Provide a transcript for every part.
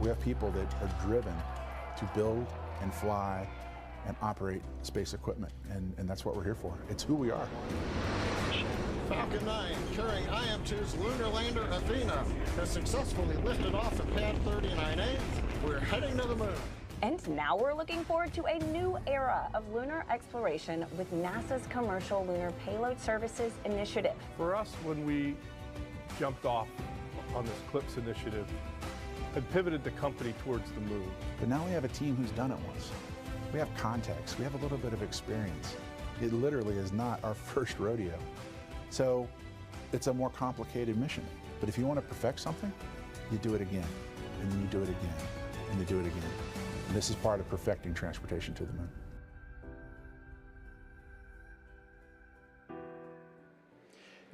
We have people that are driven to build and fly and operate space equipment, and that's what we're here for. It's who we are. Falcon 9, carrying IM-2's lunar lander Athena, has successfully lifted off at pad 39A. We're heading to the moon. And now we're looking forward to a new era of lunar exploration with NASA's Commercial Lunar Payload Services initiative. For us, when we jumped off on this CLIPS initiative, had pivoted the company towards the moon. But now we have a team who's done it once. We have context, we have a little bit of experience. It literally is not our first rodeo. So it's a more complicated mission. But if you want to perfect something, you do it again, and then you do it again, and you do it again. And this is part of perfecting transportation to the moon.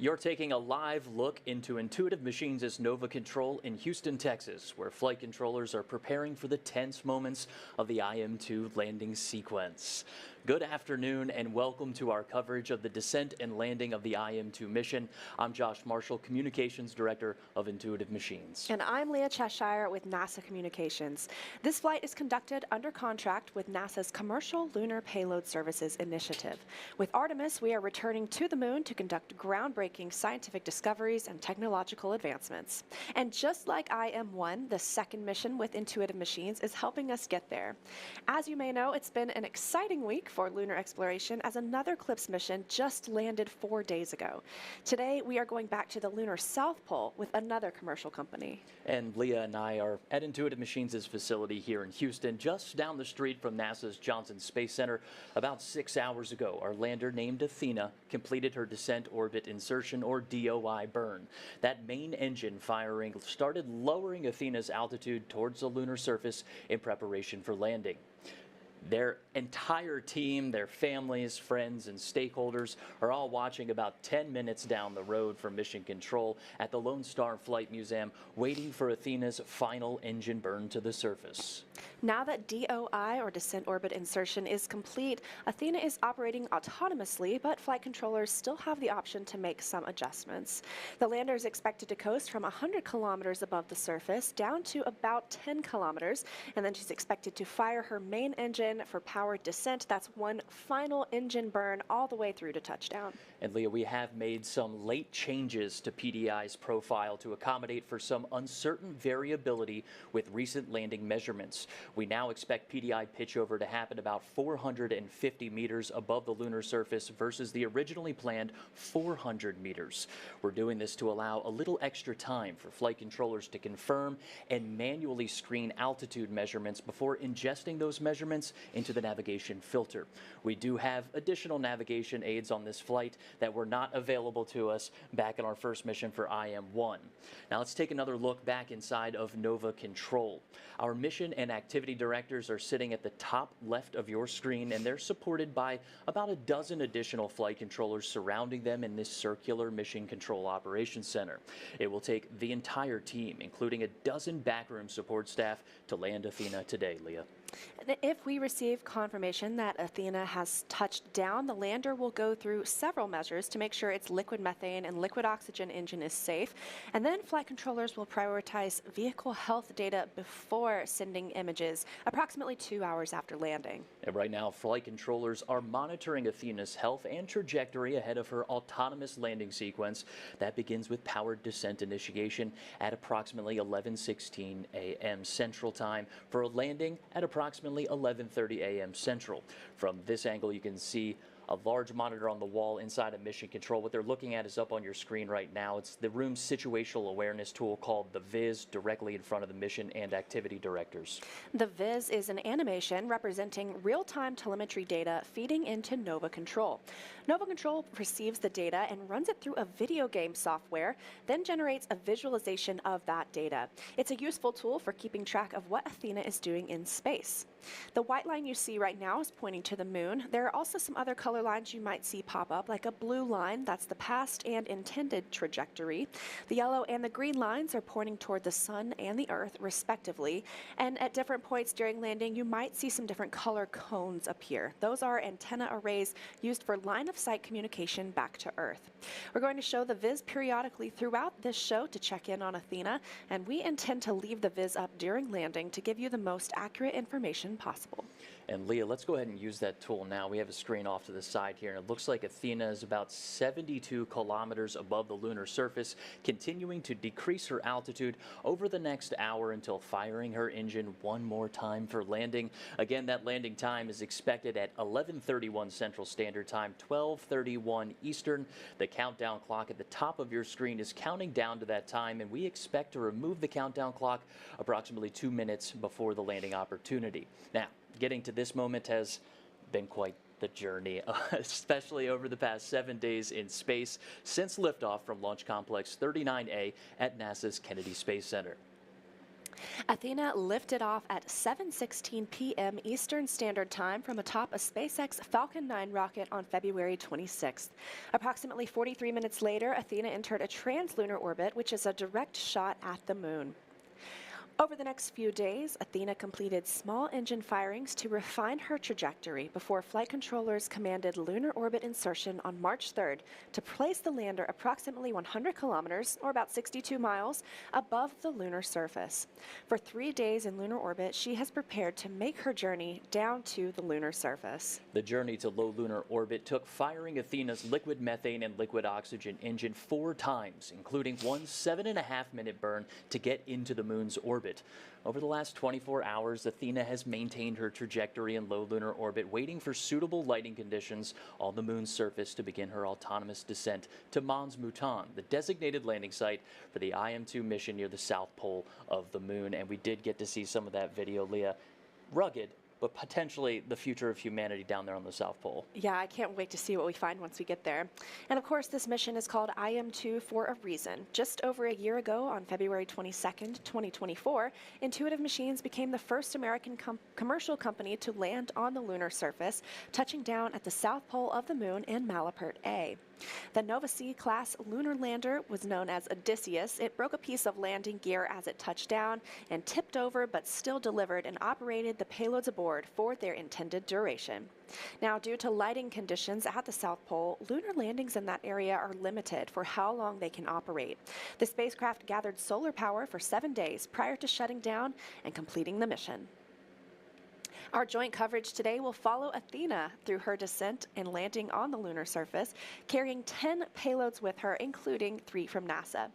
You're taking a live look into Intuitive Machines' Nova Control in Houston, Texas, where flight controllers are preparing for the tense moments of the IM-2 landing sequence. Good afternoon and welcome to our coverage of the descent and landing of the IM-2 mission. I'm Josh Marshall, Communications Director of Intuitive Machines. And I'm Leah Cheshire with NASA Communications. This flight is conducted under contract with NASA's Commercial Lunar Payload Services initiative. With Artemis, we are returning to the moon to conduct groundbreaking scientific discoveries and technological advancements. And just like IM-1, the second mission with Intuitive Machines is helping us get there. As you may know, it's been an exciting week for lunar exploration as another CLIPS mission just landed 4 days ago. Today, we are going back to the lunar South Pole with another commercial company. And Leah and I are at Intuitive Machines' facility here in Houston, just down the street from NASA's Johnson Space Center. About 6 hours ago, our lander named Athena completed her descent orbit insertion, or DOI, burn. That main engine firing started lowering Athena's altitude towards the lunar surface in preparation for landing. Their entire team, their families, friends, and stakeholders are all watching about 10 minutes down the road from Mission Control at the Lone Star Flight Museum, waiting for Athena's final engine burn to the surface. Now that DOI, or descent orbit insertion, is complete, Athena is operating autonomously, but flight controllers still have the option to make some adjustments. The lander is expected to coast from 100 kilometers above the surface down to about 10 kilometers, and then she's expected to fire her main engine for powered descent. That's one final engine burn all the way through to touchdown. And Leah, we have made some late changes to PDI's profile to accommodate for some uncertain variability with recent landing measurements. We now expect PDI pitchover to happen about 450 meters above the lunar surface versus the originally planned 400 meters. We're doing this to allow a little extra time for flight controllers to confirm and manually screen altitude measurements before ingesting those measurements into the navigation filter. We do have additional navigation aids on this flight that were not available to us back in our first mission for IM-1. Now let's take another look back inside of Nova Control. Our mission and activity directors are sitting at the top left of your screen, and they're supported by about a dozen additional flight controllers surrounding them in this circular Mission Control Operations Center. It will take the entire team, including a dozen backroom support staff, to land Athena today, Leah. If we receive confirmation that Athena has touched down, the lander will go through several measures to make sure its liquid methane and liquid oxygen engine is safe. And then flight controllers will prioritize vehicle health data before sending images, approximately 2 hours after landing. And right now, flight controllers are monitoring Athena's health and trajectory ahead of her autonomous landing sequence. That begins with powered descent initiation at approximately 11:16 a.m. Central Time for a landing at approximately 11:30 a.m. Central. From this angle, you can see a large monitor on the wall inside of Mission Control. What they're looking at is up on your screen right now. It's the room's situational awareness tool called the Viz, directly in front of the mission and activity directors. The Viz is an animation representing real-time telemetry data feeding into Nova Control. Nova Control receives the data and runs it through a video game software, then generates a visualization of that data. It's a useful tool for keeping track of what Athena is doing in space. The white line you see right now is pointing to the moon. There are also some other color lines you might see pop up, like a blue line, that's the past and intended trajectory. The yellow and the green lines are pointing toward the sun and the earth, respectively. And at different points during landing, you might see some different color cones appear. Those are antenna arrays used for line-of-sight communication back to Earth. We're going to show the viz periodically throughout this show to check in on Athena, and we intend to leave the viz up during landing to give you the most accurate information possible. And Leah, let's go ahead and use that tool now. We have a screen off to the side here, and it looks like Athena is about 72 kilometers above the lunar surface, continuing to decrease her altitude over the next hour until firing her engine one more time for landing. Again, that landing time is expected at 11:31 Central Standard Time, 12:31 Eastern. The countdown clock at the top of your screen is counting down to that time, and we expect to remove the countdown clock approximately 2 minutes before the landing opportunity. Now, getting to this moment has been quite the journey, especially over the past 7 days in space since liftoff from Launch Complex 39A at NASA's Kennedy Space Center. Athena lifted off at 7:16 p.m. Eastern Standard Time from atop a SpaceX Falcon 9 rocket on February 26th. Approximately 43 minutes later, Athena entered a translunar orbit, which is a direct shot at the moon. Over the next few days, Athena completed small engine firings to refine her trajectory before flight controllers commanded lunar orbit insertion on March 3rd to place the lander approximately 100 kilometers, or about 62 miles, above the lunar surface. For 3 days in lunar orbit, she has prepared to make her journey down to the lunar surface. The journey to low lunar orbit took firing Athena's liquid methane and liquid oxygen engine 4 times, including one 7.5-minute burn to get into the moon's orbit. Over the last 24 hours, Athena has maintained her trajectory in low lunar orbit, waiting for suitable lighting conditions on the moon's surface to begin her autonomous descent to Mons Mouton, the designated landing site for the IM-2 mission near the south pole of the moon. And we did get to see some of that video, Leah. Rugged, but potentially the future of humanity down there on the South Pole. Yeah, I can't wait to see what we find once we get there. And of course, this mission is called IM-2 for a reason. Just over a year ago, on February 22nd, 2024, Intuitive Machines became the first American commercial company to land on the lunar surface, touching down at the South Pole of the moon in Malapert A. The Nova C-class lunar lander was known as Odysseus. It broke a piece of landing gear as it touched down and tipped over, but still delivered and operated the payloads aboard for their intended duration. Now, due to lighting conditions at the South Pole, lunar landings in that area are limited for how long they can operate. The spacecraft gathered solar power for 7 days prior to shutting down and completing the mission. Our joint coverage today will follow Athena through her descent and landing on the lunar surface, carrying 10 payloads with her, including 3 from NASA.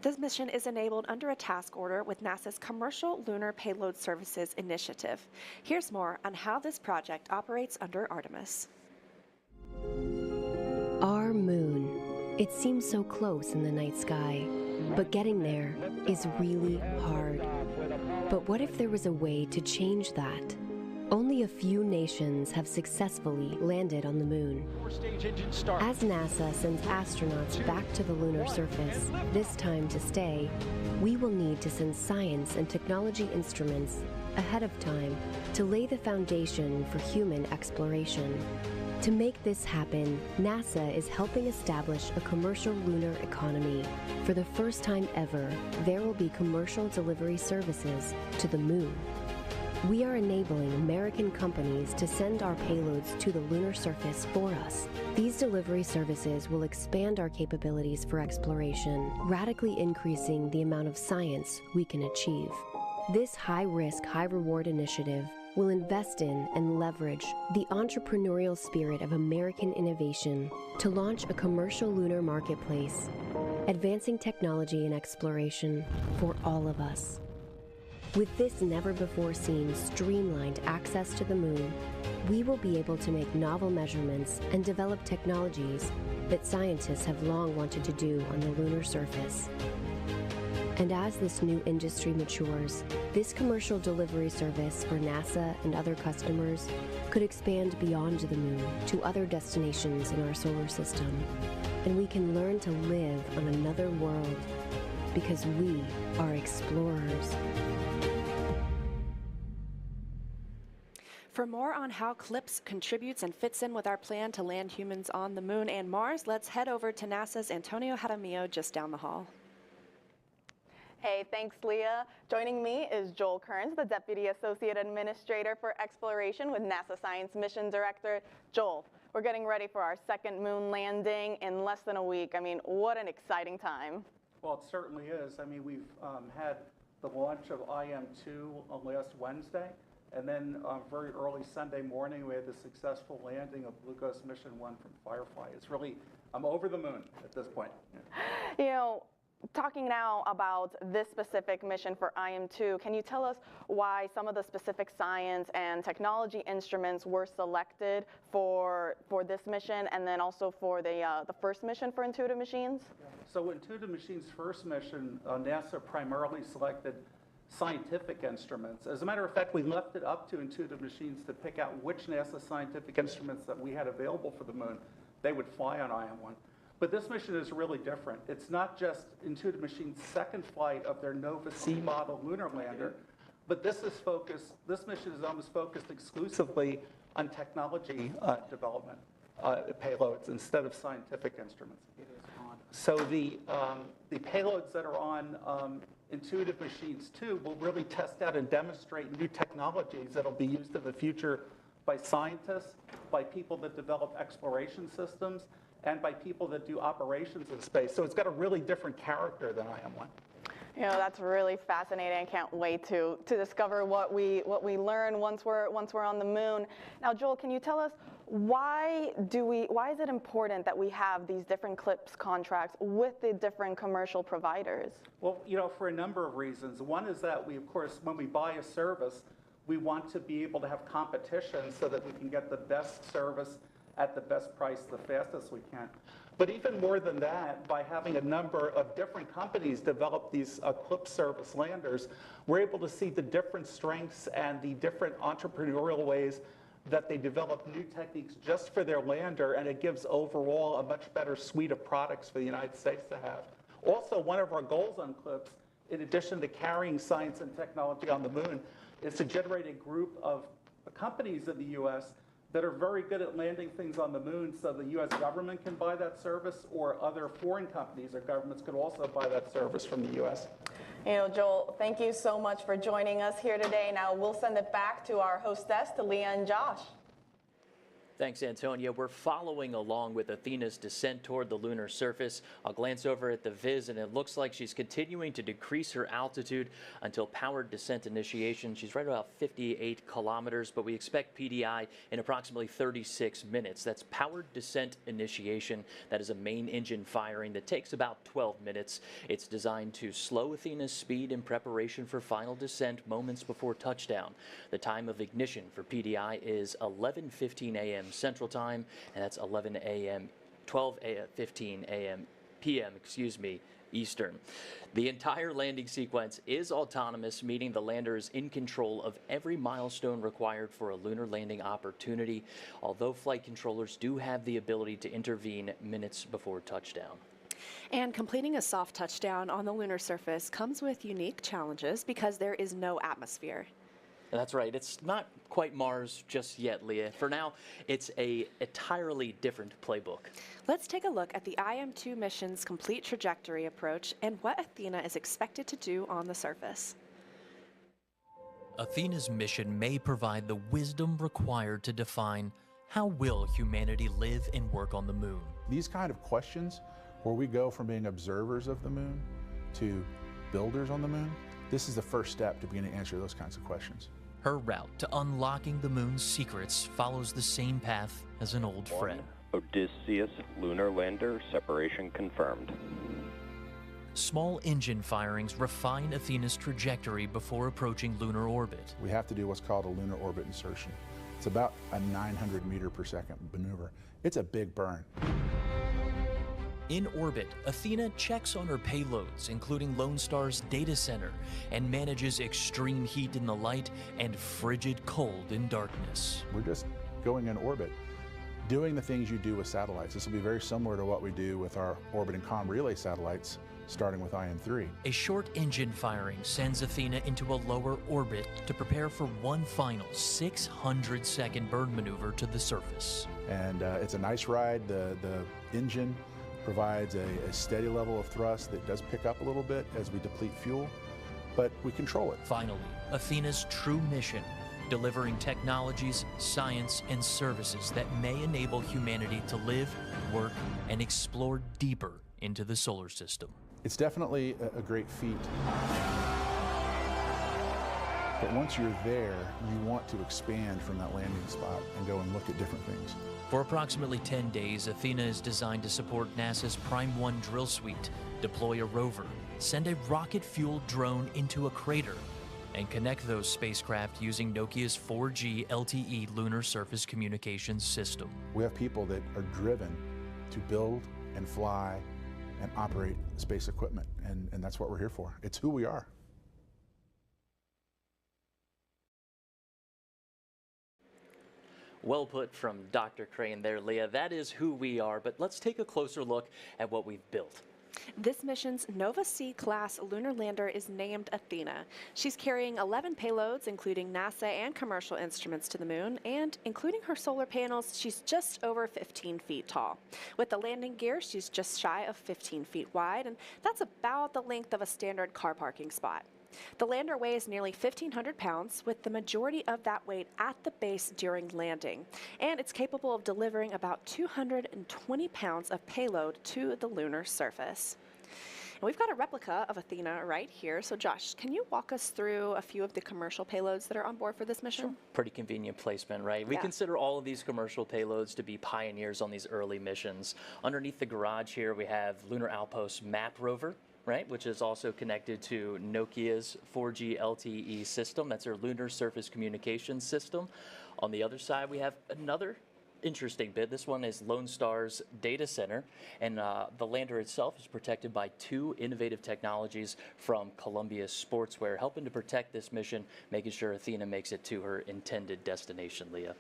This mission is enabled under a task order with NASA's Commercial Lunar Payload Services Initiative. Here's more on how this project operates under Artemis. Our moon. It seems so close in the night sky, but getting there is really hard. But what if there was a way to change that? Only a few nations have successfully landed on the moon. As NASA sends astronauts back to the lunar surface, this time to stay, we will need to send science and technology instruments ahead of time to lay the foundation for human exploration. To make this happen, NASA is helping establish a commercial lunar economy. For the first time ever, there will be commercial delivery services to the moon. We are enabling American companies to send our payloads to the lunar surface for us. These delivery services will expand our capabilities for exploration, radically increasing the amount of science we can achieve. This high-risk, high-reward initiative will invest in and leverage the entrepreneurial spirit of American innovation to launch a commercial lunar marketplace, advancing technology and exploration for all of us. With this never-before-seen streamlined access to the moon, we will be able to make novel measurements and develop technologies that scientists have long wanted to do on the lunar surface. And as this new industry matures, this commercial delivery service for NASA and other customers could expand beyond the moon to other destinations in our solar system. And we can learn to live on another world because we are explorers. For more on how CLIPS contributes and fits in with our plan to land humans on the moon and Mars, let's head over to NASA's Antonio Jaramillo just down the hall. Hey, thanks, Leah. Joining me is Joel Kearns, the Deputy Associate Administrator for Exploration with NASA Science Mission Director. Joel, we're getting ready for our second moon landing in less than a week. I mean, what an exciting time. Well, it certainly is. I mean, we've had the launch of IM-2 on last Wednesday, and then very early Sunday morning, we had the successful landing of Blue Ghost Mission 1 from Firefly. It's really, I'm over the moon at this point. You know, talking now about this specific mission for IM-2, can you tell us why some of the specific science and technology instruments were selected for this mission, and then also for the first mission for Intuitive Machines? So Intuitive Machines' first mission, NASA primarily selected scientific instruments. As a matter of fact, we left it up to Intuitive Machines to pick out which NASA scientific instruments that we had available for the moon they would fly on IM-1. But this mission is really different. It's not just Intuitive Machines' second flight of their Nova-C model lunar lander, but this mission is almost focused exclusively on technology development payloads instead of scientific instruments. So the payloads that are on Intuitive Machines 2 will really test out and demonstrate new technologies that will be used in the future by scientists, by people that develop exploration systems, and by people that do operations in space. So it's got a really different character than IM-1. You know, that's really fascinating. I can't wait to discover what we learn once we're on the moon. Now, Joel, can you tell us why is it important that we have these different CLIPS contracts with the different commercial providers? Well, you know, for a number of reasons. One is that we, of course, when we buy a service, we want to be able to have competition so that we can get the best service at the best price the fastest we can. But even more than that, by having a number of different companies develop these CLIPS service landers, we're able to see the different strengths and the different entrepreneurial ways that they develop new techniques just for their lander, and it gives overall a much better suite of products for the United States to have. Also, one of our goals on CLIPS, in addition to carrying science and technology on the moon, is to generate a group of companies in the U.S. that are very good at landing things on the moon, so the U.S. government can buy that service, or other foreign companies or governments could also buy that service from the U.S. You know, Joel, thank you so much for joining us here today. Now we'll send it back to our hostess, to Leah and Josh. Thanks, Antonia. We're following along with Athena's descent toward the lunar surface. I'll glance over at the viz, and it looks like she's continuing to decrease her altitude until powered descent initiation. She's right about 58 kilometers, but we expect PDI in approximately 36 minutes. That's powered descent initiation. That is a main engine firing that takes about 12 minutes. It's designed to slow Athena's speed in preparation for final descent moments before touchdown. The time of ignition for PDI is 11:15 a.m. Central Time, and that's 12:15 a.m. p.m. Eastern. The entire landing sequence is autonomous, meaning the lander is in control of every milestone required for a lunar landing opportunity, although flight controllers do have the ability to intervene minutes before touchdown. And completing a soft touchdown on the lunar surface comes with unique challenges because there is no atmosphere. That's right. It's not quite Mars just yet, Leah. For now, it's an entirely different playbook. Let's take a look at the IM-2 mission's complete trajectory approach and what Athena is expected to do on the surface. Athena's mission may provide the wisdom required to define how will humanity live and work on the moon. These kind of questions, where we go from being observers of the moon to builders on the moon, this is the first step to begin to answer those kinds of questions. Her route to unlocking the moon's secrets follows the same path as an old friend. Odysseus lunar lander separation confirmed. Small engine firings refine Athena's trajectory before approaching lunar orbit. We have to do what's called a lunar orbit insertion. It's about a 900 meter per second maneuver. It's a big burn. In orbit, Athena checks on her payloads, including Lone Star's data center, and manages extreme heat in the light and frigid cold in darkness. We're just going in orbit, doing the things you do with satellites. This will be very similar to what we do with our orbit and comm relay satellites, starting with IM-3. A short engine firing sends Athena into a lower orbit to prepare for one final 600-second burn maneuver to the surface. And it's a nice ride. The engine provides a steady level of thrust that does pick up a little bit as we deplete fuel, but we control it. Finally, Athena's true mission, delivering technologies, science, and services that may enable humanity to live, work, and explore deeper into the solar system. It's definitely a great feat. But once you're there, you want to expand from that landing spot and go and look at different things. For approximately 10 days, Athena is designed to support NASA's Prime 1 drill suite, deploy a rover, send a rocket-fueled drone into a crater, and connect those spacecraft using Nokia's 4G LTE lunar surface communications system. We have people that are driven to build and fly and operate space equipment, and that's what we're here for. It's who we are. Well put from Dr. Crane there, Leah. That is who we are, but let's take a closer look at what we've built. This mission's Nova C-class lunar lander is named Athena. She's carrying 11 payloads, including NASA and commercial instruments to the moon, and including her solar panels, she's just over 15 feet tall. With the landing gear, she's just shy of 15 feet wide, and that's about the length of a standard car parking spot. The lander weighs nearly 1,500 pounds, with the majority of that weight at the base during landing, and it's capable of delivering about 220 pounds of payload to the lunar surface. And we've got a replica of Athena right here. So Josh, can you walk us through a few of the commercial payloads that are on board for this mission? Sure. Pretty convenient placement, right? We consider all of these commercial payloads to be pioneers on these early missions. Underneath the garage here, we have Lunar Outpost Map Rover, right, which is also connected to Nokia's 4G LTE system. That's our lunar surface communications system. On the other side, we have another interesting bit. This one is Lone Star's data center, and the lander itself is protected by two innovative technologies from Columbia Sportswear, helping to protect this mission, making sure Athena makes it to her intended destination, Leah.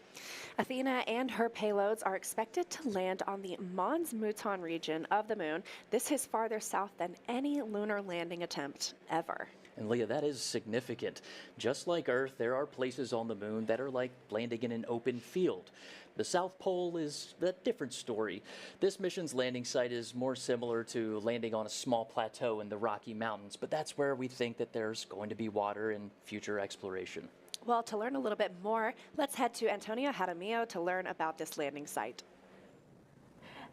Athena and her payloads are expected to land on the Mons Mouton region of the moon. This is farther south than any lunar landing attempt ever. And Leah, that is significant. Just like Earth, there are places on the moon that are like landing in an open field. The South Pole is a different story. This mission's landing site is more similar to landing on a small plateau in the Rocky Mountains, but that's where we think that there's going to be water in future exploration. Well, to learn a little bit more, let's head to Antonio Jaramillo to learn about this landing site.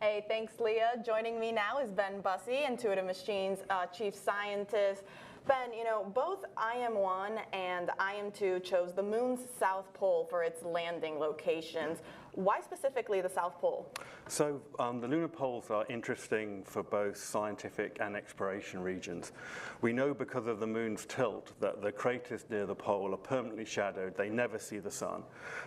Hey, thanks, Leah. Joining me now is Ben Bussey, Intuitive Machines Chief Scientist. Ben, you know, both IM-1 and IM-2 chose the moon's south pole for its landing locations. Why specifically the South Pole? So the lunar poles are interesting for both scientific and exploration regions. We know because of the moon's tilt that the craters near the pole are permanently shadowed. They never see the sun.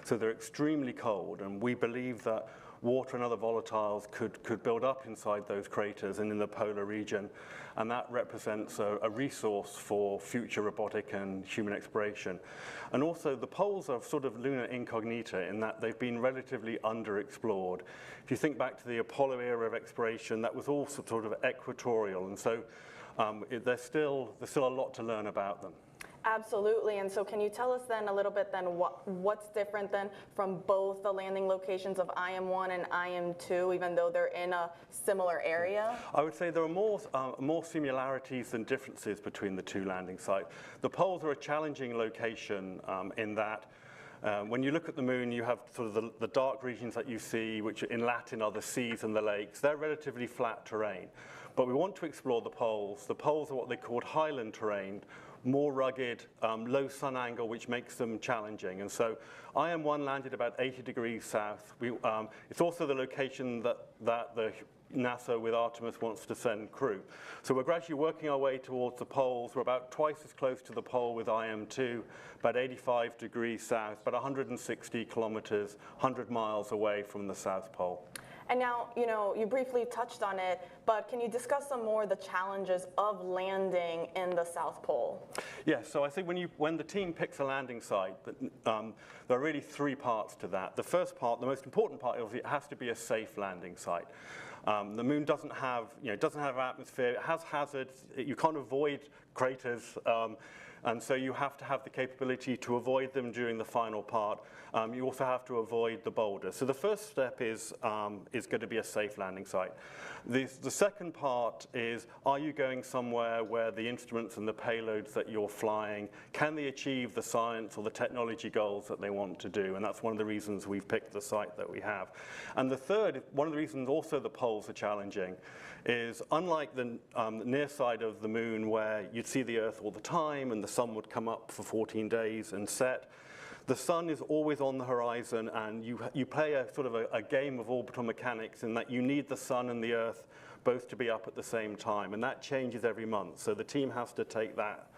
So they're extremely cold, and we believe that water and other volatiles could build up inside those craters and in the polar region, and that represents a resource for future robotic and human exploration. And also the poles are sort of lunar incognita in that they've been relatively underexplored. If you think back to the Apollo era of exploration, that was all sort of equatorial, and so there's still a lot to learn about them. Absolutely, and so can you tell us then a little bit then what's different then from both the landing locations of IM-1 and IM-2, even though they're in a similar area? I would say there are more similarities than differences between the two landing sites. The poles are a challenging location in that when you look at the moon, you have sort of the dark regions that you see, which in Latin are the seas and the lakes. They're relatively flat terrain. But we want to explore the poles. The poles are what they call highland terrain, more rugged, low sun angle, which makes them challenging. And so IM-1 landed about 80 degrees south. It's also the location that the NASA with Artemis wants to send crew. So we're gradually working our way towards the poles. We're about twice as close to the pole with IM-2, about 85 degrees south, about 160 kilometers, 100 miles away from the South Pole. And now, you know, you briefly touched on it, but can you discuss some more of the challenges of landing in the South Pole? Yes, so I think when the team picks a landing site, there are really three parts to that. The first part, the most important part, is it has to be a safe landing site. The moon doesn't have, doesn't have atmosphere. It has hazards. You can't avoid craters. And so you have to have the capability to avoid them during the final part. You also have to avoid the boulders. So the first step is going to be a safe landing site. The second part is, are you going somewhere where the instruments and the payloads that you're flying, can they achieve the science or the technology goals that they want to do? And that's one of the reasons we've picked the site that we have. And the third, one of the reasons also the poles are challenging, is unlike the near side of the moon where you'd see the Earth all the time and the sun would come up for 14 days and set, the sun is always on the horizon, and you play a sort of a game of orbital mechanics in that you need the sun and the Earth both to be up at the same time, and that changes every month. So the team has to take that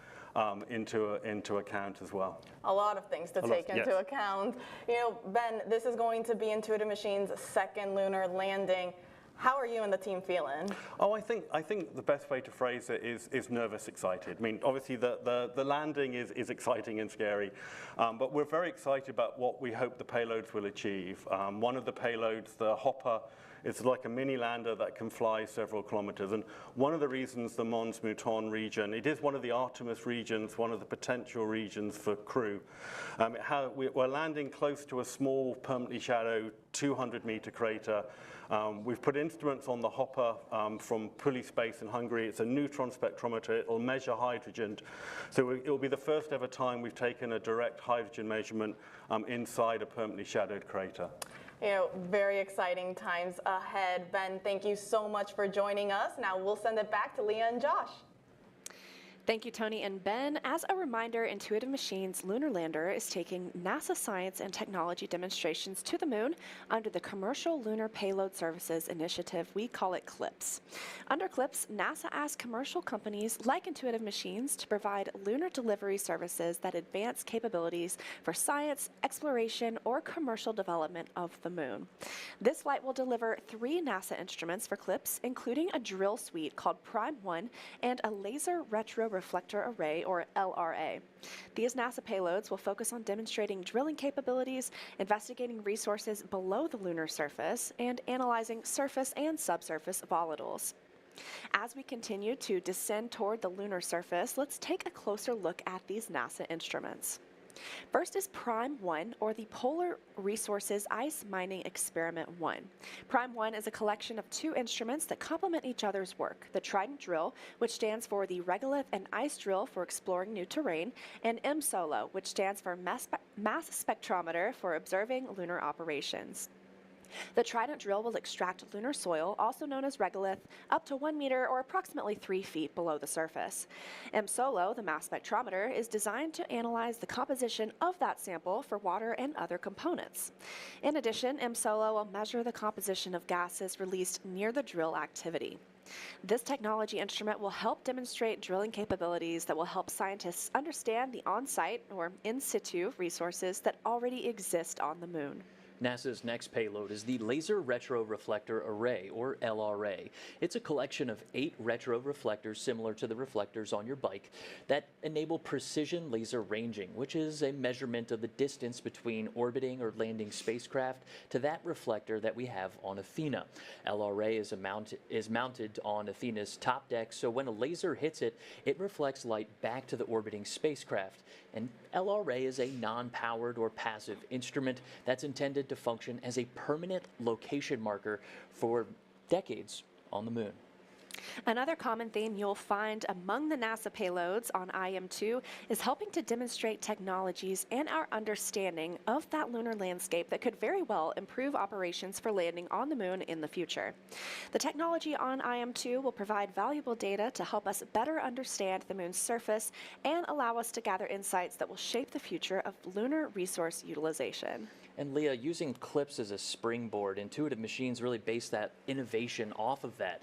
into account as well. A lot of things to take into account. Ben, this is going to be Intuitive Machines' second lunar landing. How are you and the team feeling? Oh, I think the best way to phrase it is nervous, excited. I mean, obviously the landing is exciting and scary, but we're very excited about what we hope the payloads will achieve. One of the payloads, the Hopper, it's like a mini lander that can fly several kilometers. And one of the reasons the Mons Mouton region, it is one of the Artemis regions, one of the potential regions for crew. We're landing close to a small, permanently shadowed 200-meter crater. We've put instruments on the Hopper from Pulley Space in Hungary. It's a neutron spectrometer. It'll measure hydrogen. So it'll be the first ever time we've taken a direct hydrogen measurement inside a permanently shadowed crater. Very exciting times ahead. Ben, thank you so much for joining us. Now we'll send it back to Leah and Josh. Thank you, Tony and Ben. As a reminder, Intuitive Machines' lunar lander is taking NASA science and technology demonstrations to the moon under the Commercial Lunar Payload Services Initiative. We call it CLPS. Under CLPS, NASA asks commercial companies like Intuitive Machines to provide lunar delivery services that advance capabilities for science, exploration, or commercial development of the moon. This flight will deliver 3 NASA instruments for CLPS, including a drill suite called Prime 1 and a laser retro reflector array, or LRA. These NASA payloads will focus on demonstrating drilling capabilities, investigating resources below the lunar surface, and analyzing surface and subsurface volatiles. As we continue to descend toward the lunar surface, let's take a closer look at these NASA instruments. First is Prime 1, or the Polar Resources Ice Mining Experiment 1. Prime 1 is a collection of 2 instruments that complement each other's work: the Trident Drill, which stands for the Regolith and Ice Drill for exploring new terrain, and MSOLO, which stands for Mass Spectrometer for observing lunar operations. The Trident Drill will extract lunar soil, also known as regolith, up to 1 meter or approximately 3 feet below the surface. MSOLO, the mass spectrometer, is designed to analyze the composition of that sample for water and other components. In addition, MSOLO will measure the composition of gases released near the drill activity. This technology instrument will help demonstrate drilling capabilities that will help scientists understand the on-site or in-situ resources that already exist on the moon. NASA's next payload is the Laser Retroreflector Array, or LRA. It's a collection of 8 retroreflectors similar to the reflectors on your bike that enable precision laser ranging, which is a measurement of the distance between orbiting or landing spacecraft to that reflector that we have on Athena. LRA is mounted on Athena's top deck, so when a laser hits it, it reflects light back to the orbiting spacecraft. And LRA is a non-powered or passive instrument that's intended to function as a permanent location marker for decades on the moon. Another common theme you'll find among the NASA payloads on IM-2 is helping to demonstrate technologies and our understanding of that lunar landscape that could very well improve operations for landing on the moon in the future. The technology on IM-2 will provide valuable data to help us better understand the moon's surface and allow us to gather insights that will shape the future of lunar resource utilization. And Leah, using CLPS as a springboard, Intuitive Machines really based that innovation off of that.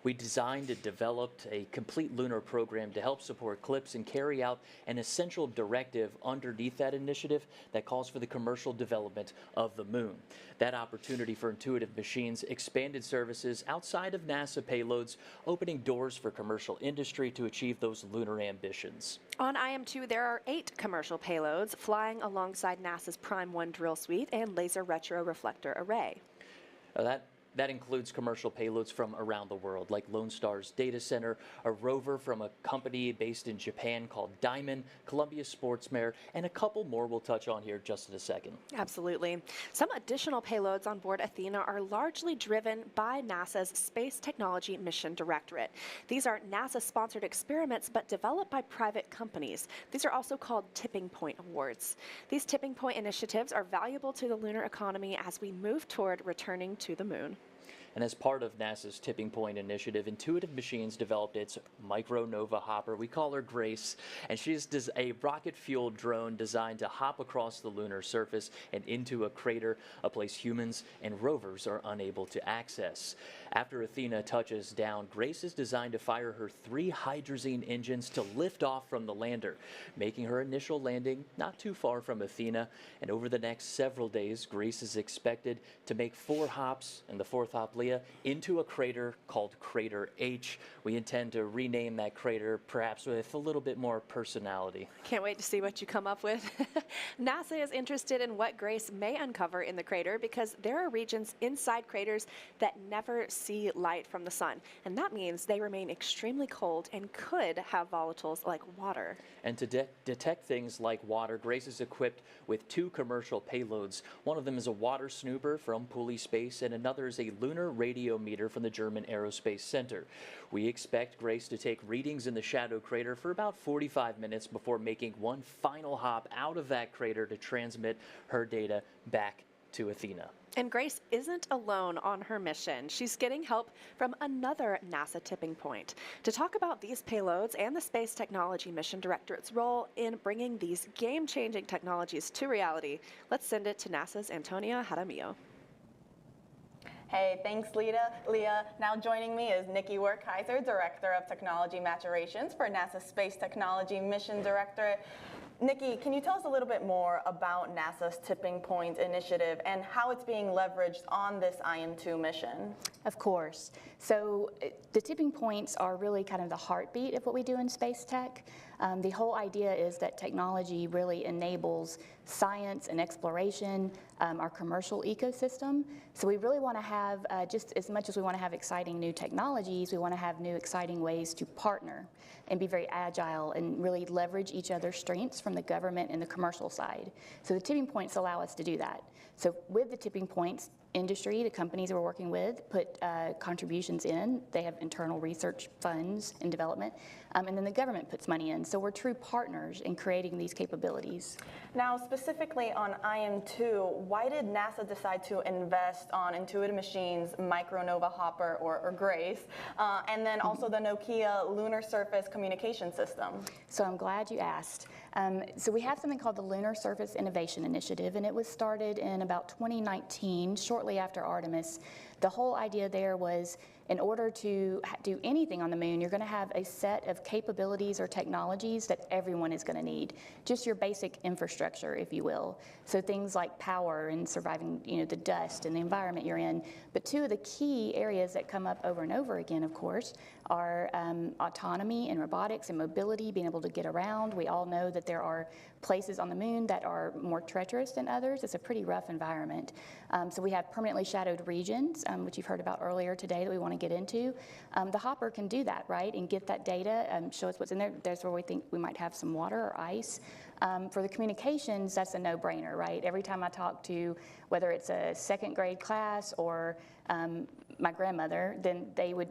We designed and developed a complete lunar program to help support CLPS and carry out an essential directive underneath that initiative that calls for the commercial development of the moon. That opportunity for Intuitive Machines expanded services outside of NASA payloads, opening doors for commercial industry to achieve those lunar ambitions. On IM-2, there are 8 commercial payloads flying alongside NASA's Prime 1 drill suite and Laser Retroreflector Array. That That includes commercial payloads from around the world, like Lone Star's data center, a rover from a company based in Japan called Diamond, Columbia Sportsmare, and a couple more we'll touch on here just in a second. Absolutely. Some additional payloads on board Athena are largely driven by NASA's Space Technology Mission Directorate. These are NASA-sponsored experiments, but developed by private companies. These are also called tipping point awards. These tipping point initiatives are valuable to the lunar economy as we move toward returning to the moon. And as part of NASA's Tipping Point initiative, Intuitive Machines developed its Micronova hopper. We call her Grace, and she's a rocket-fueled drone designed to hop across the lunar surface and into a crater, a place humans and rovers are unable to access. After Athena touches down, Grace is designed to fire her 3 hydrazine engines to lift off from the lander, making her initial landing not too far from Athena. And over the next several days, Grace is expected to make 4 hops, and the 4th hop into a crater called Crater H. We intend to rename that crater perhaps with a little bit more personality. Can't wait to see what you come up with. NASA is interested in what Grace may uncover in the crater because there are regions inside craters that never see light from the sun, and that means they remain extremely cold and could have volatiles like water. And to detect things like water, Grace is equipped with 2 commercial payloads. One of them is a water snooper from Pulley Space, and another is a lunar radiometer from the German Aerospace Center. We expect Grace to take readings in the shadow crater for about 45 minutes before making one final hop out of that crater to transmit her data back to Athena. And Grace isn't alone on her mission. She's getting help from another NASA tipping point. To talk about these payloads and the Space Technology Mission Directorate's role in bringing these game-changing technologies to reality, let's send it to NASA's Antonia Jaramillo. Hey, thanks, Leah. Now joining me is Nikki Werkheiser, Director of Technology Maturations for NASA's Space Technology Mission Directorate. Nikki, can you tell us a little bit more about NASA's Tipping Point initiative and how it's being leveraged on this IM-2 mission? Of course. So the tipping points are really kind of the heartbeat of what we do in space tech. The whole idea is that technology really enables science and exploration, our commercial ecosystem. So we really want to have, just as much as we want to have exciting new technologies, we want to have new exciting ways to partner and be very agile and really leverage each other's strengths from the government and the commercial side. So the tipping points allow us to do that. So with the tipping points, industry, the companies that we're working with, put contributions in. They have internal research funds and development, and then the government puts money in. So we're true partners in creating these capabilities. Now, specifically on IM-2, why did NASA decide to invest on Intuitive Machines' Micronova hopper, or Grace, and then also the Nokia Lunar Surface Communication System? So I'm glad you asked. So we have something called the Lunar Surface Innovation Initiative, and it was started in about 2019, shortly after Artemis. The whole idea there was, in order to do anything on the moon, you're going to have a set of capabilities or technologies that everyone is going to need. Just your basic infrastructure, if you will. So things like power and surviving, the dust and the environment you're in. But 2 of the key areas that come up over and over again, of course, are autonomy and robotics and mobility, being able to get around. We all know that there are places on the moon that are more treacherous than others. It's a pretty rough environment. So we have permanently shadowed regions, which you've heard about earlier today that we want to get into. The hopper can do that, right, and get that data, show us what's in there. There's where we think we might have some water or ice. For the communications, that's a no-brainer, right? Every time I talk to, whether it's a 2nd grade class or my grandmother, then they would,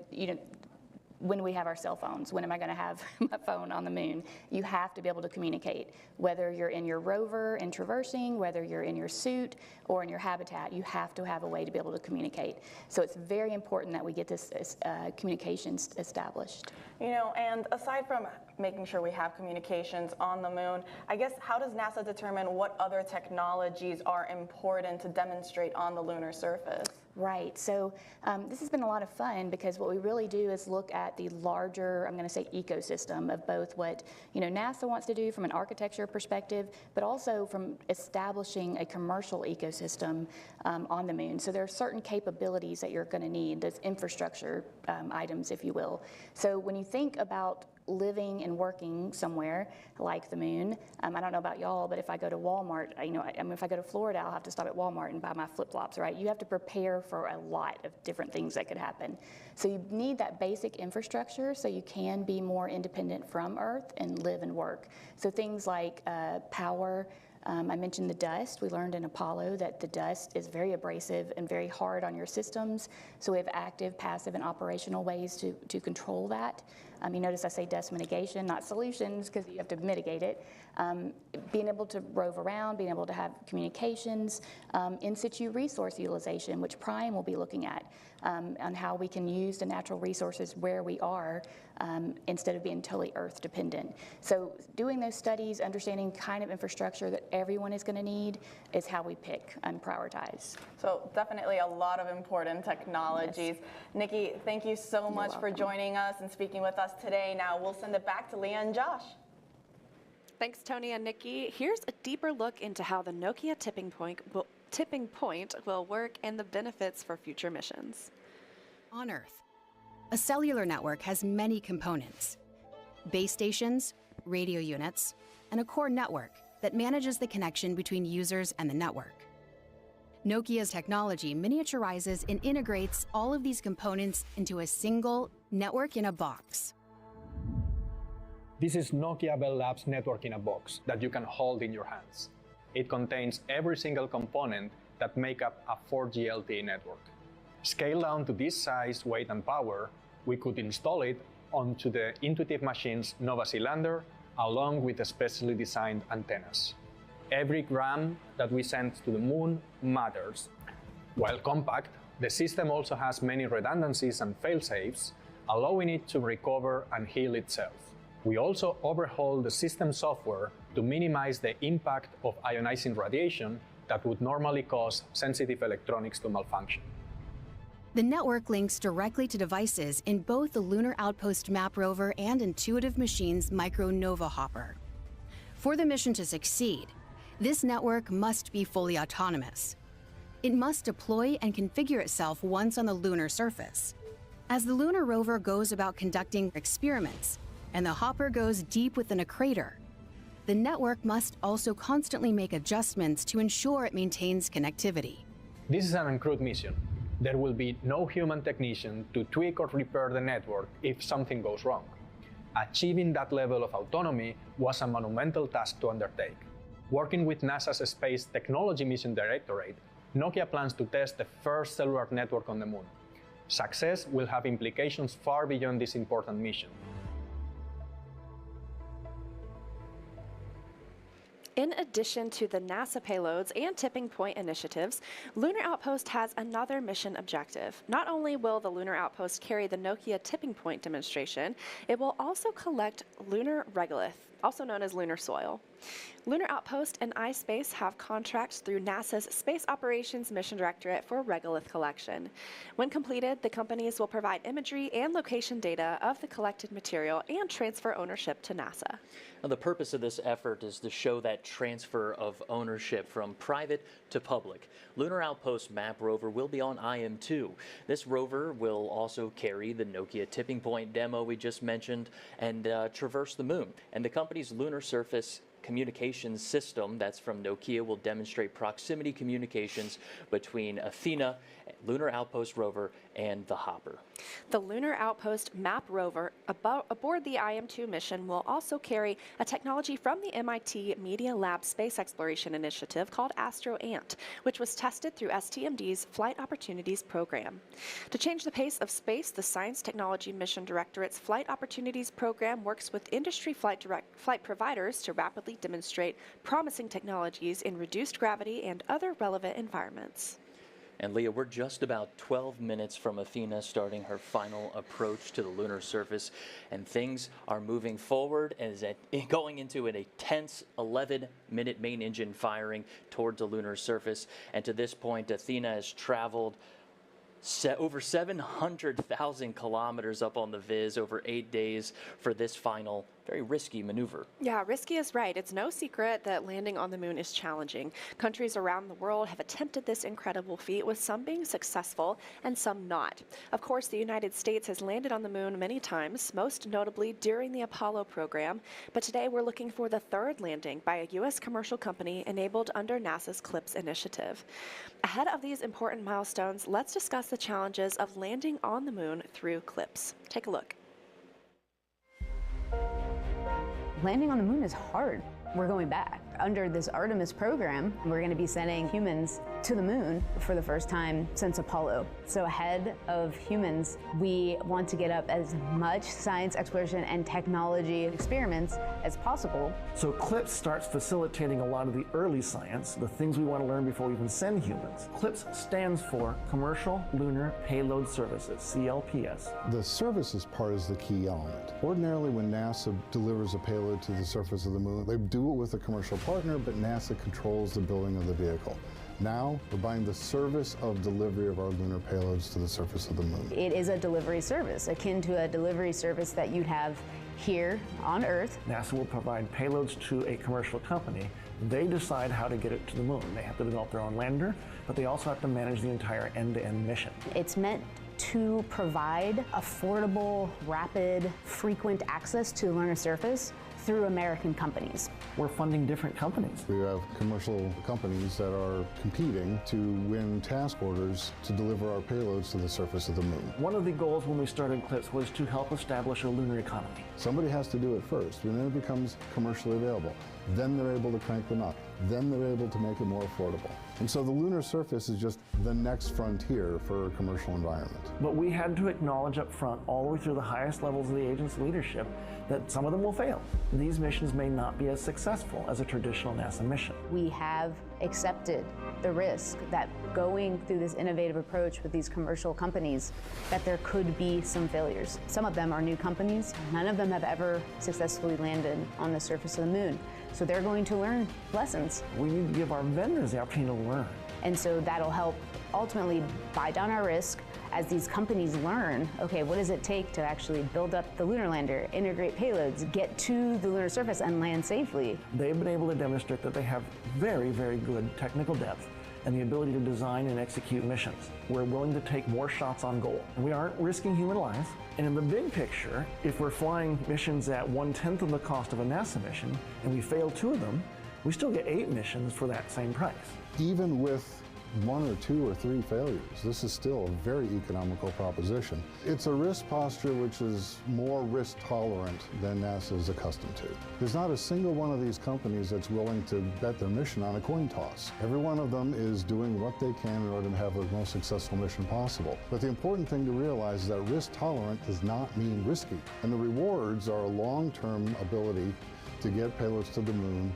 when do we have our cell phones? When am I going to have my phone on the moon? You have to be able to communicate. Whether you're in your rover and traversing, whether you're in your suit or in your habitat, you have to have a way to be able to communicate. So it's very important that we get this communications established. And aside from making sure we have communications on the moon, I guess, how does NASA determine what other technologies are important to demonstrate on the lunar surface? Right, so this has been a lot of fun because what we really do is look at the larger, I'm going to say, ecosystem of both what NASA wants to do from an architecture perspective, but also from establishing a commercial ecosystem on the moon. So there are certain capabilities that you're going to need, those infrastructure items, if you will. So when you think about living and working somewhere like the moon. I don't know about y'all, but if I go to Walmart, if I go to Florida, I'll have to stop at Walmart and buy my flip-flops, right? You have to prepare for a lot of different things that could happen. So you need that basic infrastructure so you can be more independent from Earth and live and work. So things like power. I mentioned the dust. We learned in Apollo that the dust is very abrasive and very hard on your systems. So we have active, passive, and operational ways to control that. You notice I say dust mitigation, not solutions, because you have to mitigate it. Being able to rove around, being able to have communications, in situ resource utilization, which Prime will be looking at, on how we can use the natural resources where we are instead of being totally Earth dependent. So doing those studies, understanding kind of infrastructure that everyone is going to need is how we pick and prioritize. So definitely a lot of important technologies. Yes. Nikki, thank you so much for joining us and speaking with us today. Now we'll send it back to Leah and Josh. Thanks, Tony and Nikki. Here's a deeper look into how the Nokia tipping point will work and the benefits for future missions. On Earth, a cellular network has many components: base stations, radio units, and a core network that manages the connection between users and the network. Nokia's technology miniaturizes and integrates all of these components into a single network in a box. This is Nokia Bell Labs Network in a Box that you can hold in your hands. It contains every single component that make up a 4G LTE network. Scaled down to this size, weight, and power, we could install it onto the Intuitive Machines Nova Sea lander along with specially designed antennas. Every gram that we send to the moon matters. While compact, the system also has many redundancies and fail-safes, allowing it to recover and heal itself. We also overhaul the system software to minimize the impact of ionizing radiation that would normally cause sensitive electronics to malfunction. The network links directly to devices in both the Lunar Outpost Map Rover and Intuitive Machines Micro Nova Hopper. For the mission to succeed, this network must be fully autonomous. It must deploy and configure itself once on the lunar surface. As the lunar rover goes about conducting experiments, and the hopper goes deep within a crater, the network must also constantly make adjustments to ensure it maintains connectivity. This is an uncrewed mission. There will be no human technician to tweak or repair the network if something goes wrong. Achieving that level of autonomy was a monumental task to undertake. Working with NASA's Space Technology Mission Directorate, Nokia plans to test the first cellular network on the moon. Success will have implications far beyond this important mission. In addition to the NASA payloads and tipping point initiatives, Lunar Outpost has another mission objective. Not only will the Lunar Outpost carry the Nokia tipping point demonstration, it will also collect lunar regolith, also known as lunar soil. Lunar Outpost and iSpace have contracts through NASA's Space Operations Mission Directorate for regolith collection. When completed, the companies will provide imagery and location data of the collected material and transfer ownership to NASA. Now, the purpose of this effort is to show that transfer of ownership from private to public. Lunar Outpost Map Rover will be on IM-2. This rover will also carry the Nokia tipping point demo we just mentioned and traverse the moon. And the company's lunar surface communications system that's from Nokia will demonstrate proximity communications between Athena, Lunar Outpost rover, and the hopper. The Lunar Outpost Map Rover aboard the IM-2 mission will also carry a technology from the MIT Media Lab Space Exploration Initiative called Astro-Ant, which was tested through STMD's Flight Opportunities program. To change the pace of space, the Science Technology Mission Directorate's Flight Opportunities program works with industry flight providers to rapidly demonstrate promising technologies in reduced gravity and other relevant environments. And Leah, we're just about 12 minutes from Athena starting her final approach to the lunar surface, and things are moving forward as going into an intense 11-minute main engine firing towards the lunar surface. And to this point, Athena has traveled over 700,000 kilometers up on the Viz over 8 days for this final very risky maneuver. Yeah, risky is right. It's no secret that landing on the moon is challenging. Countries around the world have attempted this incredible feat, with some being successful and some not. Of course, the United States has landed on the moon many times, most notably during the Apollo program. But today we're looking for the third landing by a U.S. commercial company enabled under NASA's CLPS initiative. Ahead of these important milestones, let's discuss the challenges of landing on the moon through CLPS. Take a look. Landing on the moon is hard. We're going back. Under this Artemis program, we're going to be sending humans to the moon for the first time since Apollo. So ahead of humans, we want to get up as much science, exploration, and technology experiments as possible. So CLPS starts facilitating a lot of the early science, the things we want to learn before we even send humans. CLPS stands for Commercial Lunar Payload Services, CLPS. The services part is the key element. Ordinarily, when NASA delivers a payload to the surface of the moon, they do it with a commercial partner, but NASA controls the building of the vehicle. Now, we're buying the service of delivery of our lunar payloads to the surface of the moon. It is a delivery service, akin to a delivery service that you'd have here on Earth. NASA will provide payloads to a commercial company. They decide how to get it to the moon. They have to develop their own lander, but they also have to manage the entire end-to-end mission. It's meant to provide affordable, rapid, frequent access to the lunar surface through American companies. We're funding different companies. We have commercial companies that are competing to win task orders to deliver our payloads to the surface of the moon. One of the goals when we started CLPS was to help establish a lunar economy. Somebody has to do it first, and then it becomes commercially available. Then they're able to crank them up. Then they're able to make it more affordable. And so the lunar surface is just the next frontier for a commercial environment. But we had to acknowledge up front, all the way through the highest levels of the agency leadership, that some of them will fail. These missions may not be as successful as a traditional NASA mission. We have accepted the risk that going through this innovative approach with these commercial companies, that there could be some failures. Some of them are new companies. None of them have ever successfully landed on the surface of the moon. So they're going to learn lessons. We need to give our vendors the opportunity to learn. And so that'll help ultimately buy down our risk as these companies learn, okay, what does it take to actually build up the lunar lander, integrate payloads, get to the lunar surface and land safely? They've been able to demonstrate that they have very, very good technical depth and the ability to design and execute missions. We're willing to take more shots on goal. And we aren't risking human lives. And in the big picture, if we're flying missions at 1/10 of the cost of a NASA mission and we fail 2 of them, we still get 8 missions for that same price. Even with 1 or 2 or 3 failures, this is still a very economical proposition. It's a risk posture which is more risk tolerant than NASA is accustomed to. There's not a single one of these companies that's willing to bet their mission on a coin toss. Every one of them is doing what they can in order to have the most successful mission possible. But the important thing to realize is that risk tolerant does not mean risky. And the rewards are a long-term ability to get payloads to the moon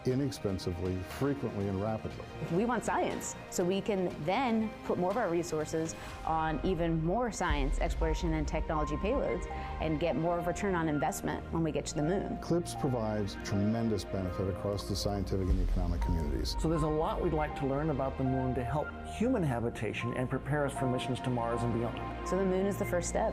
inexpensively, frequently, and rapidly. We want science, so we can then put more of our resources on even more science, exploration, and technology payloads and get more of a return on investment when we get to the moon. CLPS provides tremendous benefit across the scientific and economic communities. So there's a lot we'd like to learn about the moon to help human habitation and prepare us for missions to Mars and beyond. So the moon is the first step.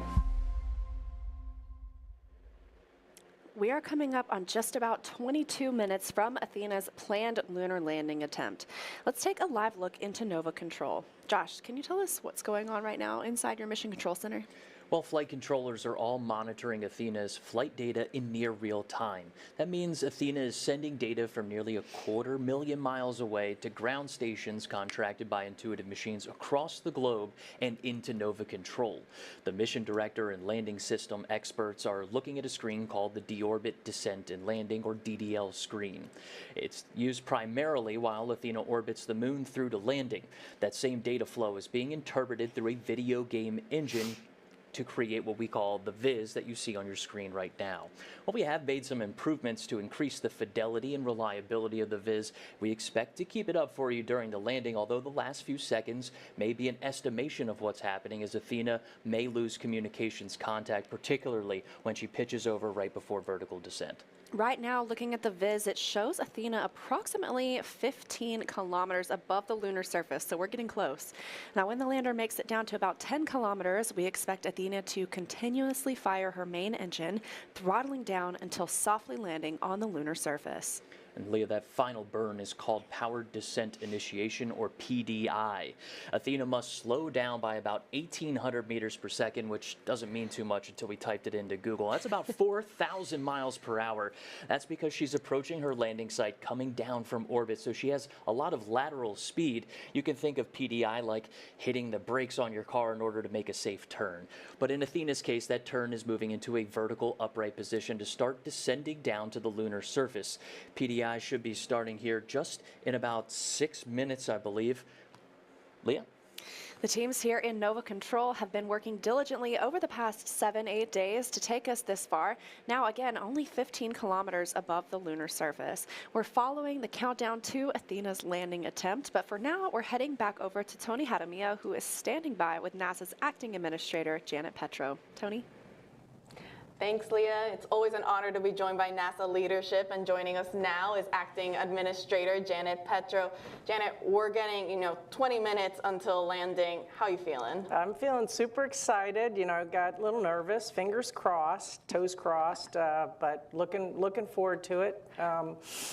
We are coming up on just about 22 minutes from Athena's planned lunar landing attempt. Let's take a live look into Nova Control. Josh, can you tell us what's going on right now inside your Mission Control Center? Well, flight controllers are all monitoring Athena's flight data in near real time. That means Athena is sending data from nearly 250,000 miles away to ground stations contracted by Intuitive Machines across the globe and into Nova Control. The mission director and landing system experts are looking at a screen called the Deorbit Descent and Landing, or DDL screen. It's used primarily while Athena orbits the moon through to landing. That same data flow is being interpreted through a video game engine to create what we call the viz that you see on your screen right now. Well, we have made some improvements to increase the fidelity and reliability of the viz. We expect to keep it up for you during the landing, although the last few seconds may be an estimation of what's happening, as Athena may lose communications contact, particularly when she pitches over right before vertical descent. Right now, looking at the viz, it shows Athena approximately 15 kilometers above the lunar surface, so we're getting close. Now, when the lander makes it down to about 10 kilometers, we expect Athena Athena to continuously fire her main engine, throttling down until softly landing on the lunar surface. And Leah, that final burn is called Powered Descent Initiation, or PDI. Athena must slow down by about 1,800 meters per second, which doesn't mean too much until we typed it into Google. That's about 4,000 miles per hour. That's because she's approaching her landing site coming down from orbit, so she has a lot of lateral speed. You can think of PDI like hitting the brakes on your car in order to make a safe turn. But in Athena's case, that turn is moving into a vertical upright position to start descending down to the lunar surface. PDI should be starting here just in about 6 minutes, I believe. Leah? The teams here in Nova Control have been working diligently over the past 7-8 days to take us this far. Now, again, only 15 kilometers above the lunar surface. We're following the countdown to Athena's landing attempt, but for now, we're heading back over to Tony Hadamia, who is standing by with NASA's acting administrator, Janet Petro. Tony? Thanks, Leah. It's always an honor to be joined by NASA leadership, and joining us now is Acting Administrator Janet Petro. Janet, we're getting, 20 minutes until landing. How are you feeling? I'm feeling super excited. I got a little nervous, fingers crossed, toes crossed, but looking forward to it.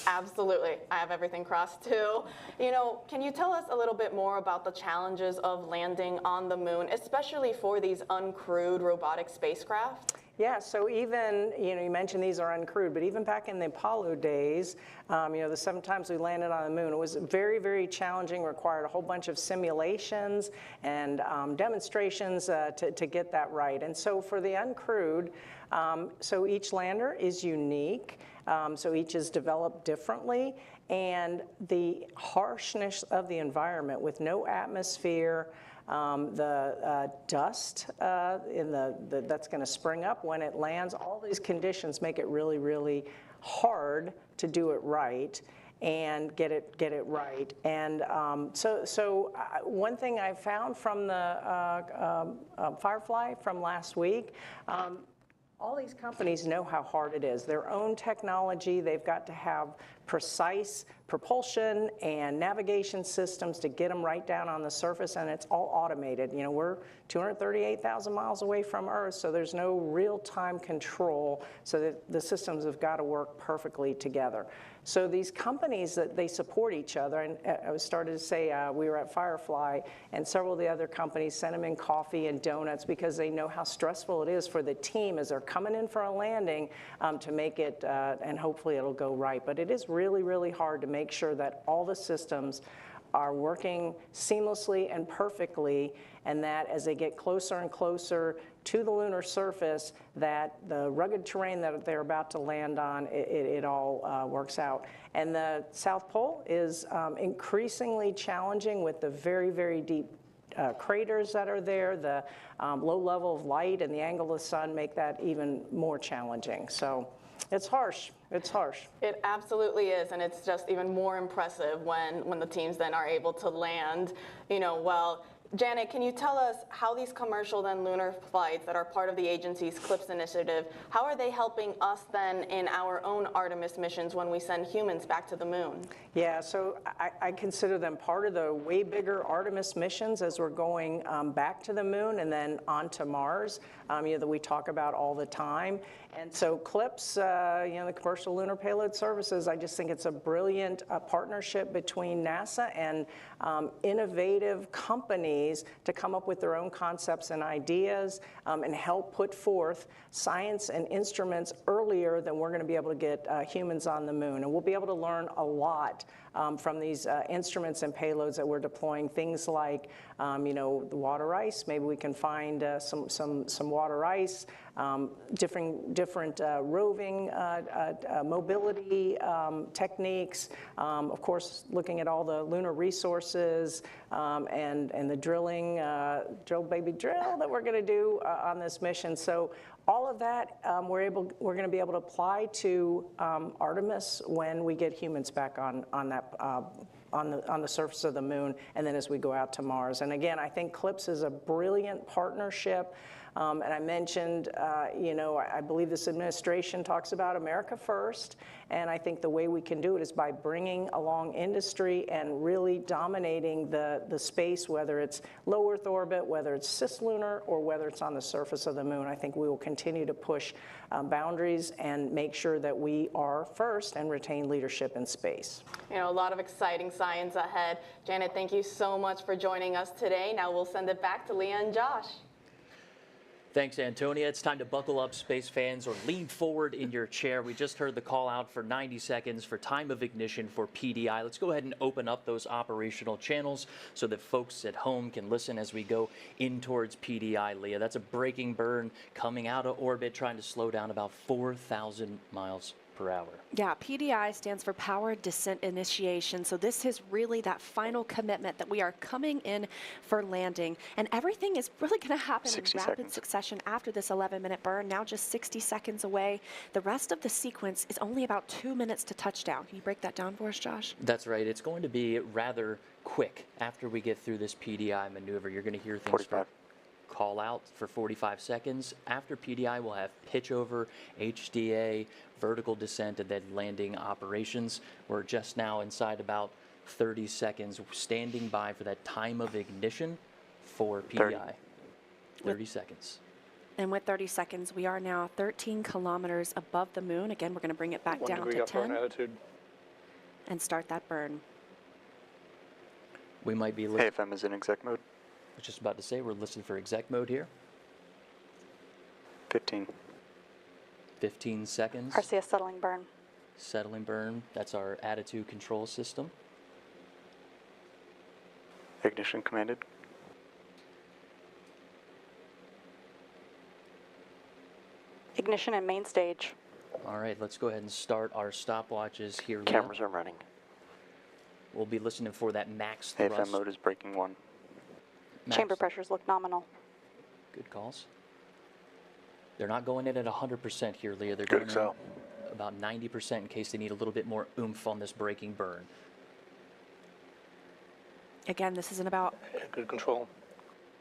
Absolutely. I have everything crossed too. Can you tell us a little bit more about the challenges of landing on the moon, especially for these uncrewed robotic spacecraft? Yeah, so even, you mentioned these are uncrewed, but even back in the Apollo days, the 7 times we landed on the moon, it was very, very challenging, required a whole bunch of simulations and demonstrations to get that right. And so for the uncrewed, so each lander is unique, so each is developed differently, and the harshness of the environment with no atmosphere, the dust that's going to spring up when it lands, all these conditions make it really, really hard to do it right and get it right. And so one thing I found from the Firefly from last week, all these companies know how hard it is. Their own technology, they've got to have precise propulsion and navigation systems to get them right down on the surface, and it's all automated. We're 238,000 miles away from Earth, so there's no real-time control, so that the systems have got to work perfectly together. So these companies, that they support each other, and I started to say we were at Firefly, and several of the other companies sent them in coffee and donuts because they know how stressful it is for the team as they're coming in for a landing to make it, and hopefully it'll go right. But it is really, really hard to make sure that all the systems are working seamlessly and perfectly, and that as they get closer and closer to the lunar surface, that the rugged terrain that they're about to land on, it all works out. And the South Pole is increasingly challenging with the very, very deep craters that are there. The low level of light and the angle of the sun make that even more challenging. So it's harsh. It's harsh. It absolutely is, and it's just even more impressive when the teams then are able to land, well. Janet, can you tell us how these commercial then lunar flights that are part of the agency's CLIPS initiative, how are they helping us then in our own Artemis missions when we send humans back to the moon? Yeah, so I consider them part of the way bigger Artemis missions as we're going back to the moon and then on to Mars, that we talk about all the time. And so CLIPS, the Commercial Lunar Payload Services, I just think it's a brilliant partnership between NASA and innovative companies to come up with their own concepts and ideas and help put forth science and instruments earlier than we're going to be able to get humans on the moon. And we'll be able to learn a lot from these instruments and payloads that we're deploying. Things like, the water ice. Maybe we can find some water ice. Different roving mobility techniques. Of course, looking at all the lunar resources and the drilling, drill baby drill that we're going to do on this mission. So all of that we're going to be able to apply to Artemis when we get humans back on the surface of the moon, and then as we go out to Mars. And again, I think CLIPS is a brilliant partnership. And I mentioned, you know, I believe this administration talks about America first, and I think the way we can do it is by bringing along industry and really dominating the space, whether it's low Earth orbit, whether it's cislunar, or whether it's on the surface of the moon. I think we will continue to push boundaries and make sure that we are first and retain leadership in space. You know, a lot of exciting science ahead. Janet, thank you so much for joining us today. Now we'll send it back to Leah and Josh. Thanks, Antonia. It's time to buckle up, space fans, or lean forward in your chair. We just heard the call out for 90 seconds for time of ignition for PDI. Let's go ahead and open up those operational channels so that folks at home can listen as we go in towards PDI, Leah. That's a braking burn coming out of orbit, trying to slow down about 4,000 miles per hour. Yeah, PDI stands for Powered Descent Initiation. So this is really that final commitment that we are coming in for landing. And everything is really going to happen in rapid succession after this 11-minute burn, now just 60 seconds away. The rest of the sequence is only about 2 minutes to touchdown. Can you break that down for us, Josh? That's right. It's going to be rather quick after we get through this PDI maneuver. You're going to hear things 45. Call out for 45 seconds. After PDI, we'll have pitch over, HDA, vertical descent, and then landing operations. We're just now inside about 30 seconds, standing by for that time of ignition for PDI. 30 seconds. And with 30 seconds, we are now 13 kilometers above the moon. Again, we're going to bring it back down to 10 and start that burn. We might be AFM is in exec mode. I was just about to say, we're listening for exec mode here. 15 seconds. RCS settling burn. Settling burn. That's our attitude control system. Ignition commanded. Ignition and main stage. All right, let's go ahead and start our stopwatches here. Cameras are running. We'll be listening for that max thrust. AFM mode is breaking 1. Chamber pressures look nominal. Good calls. They're not going in at 100% here, Leah. They're going in about 90% in case they need a little bit more oomph on this braking burn. Again, this is about good control.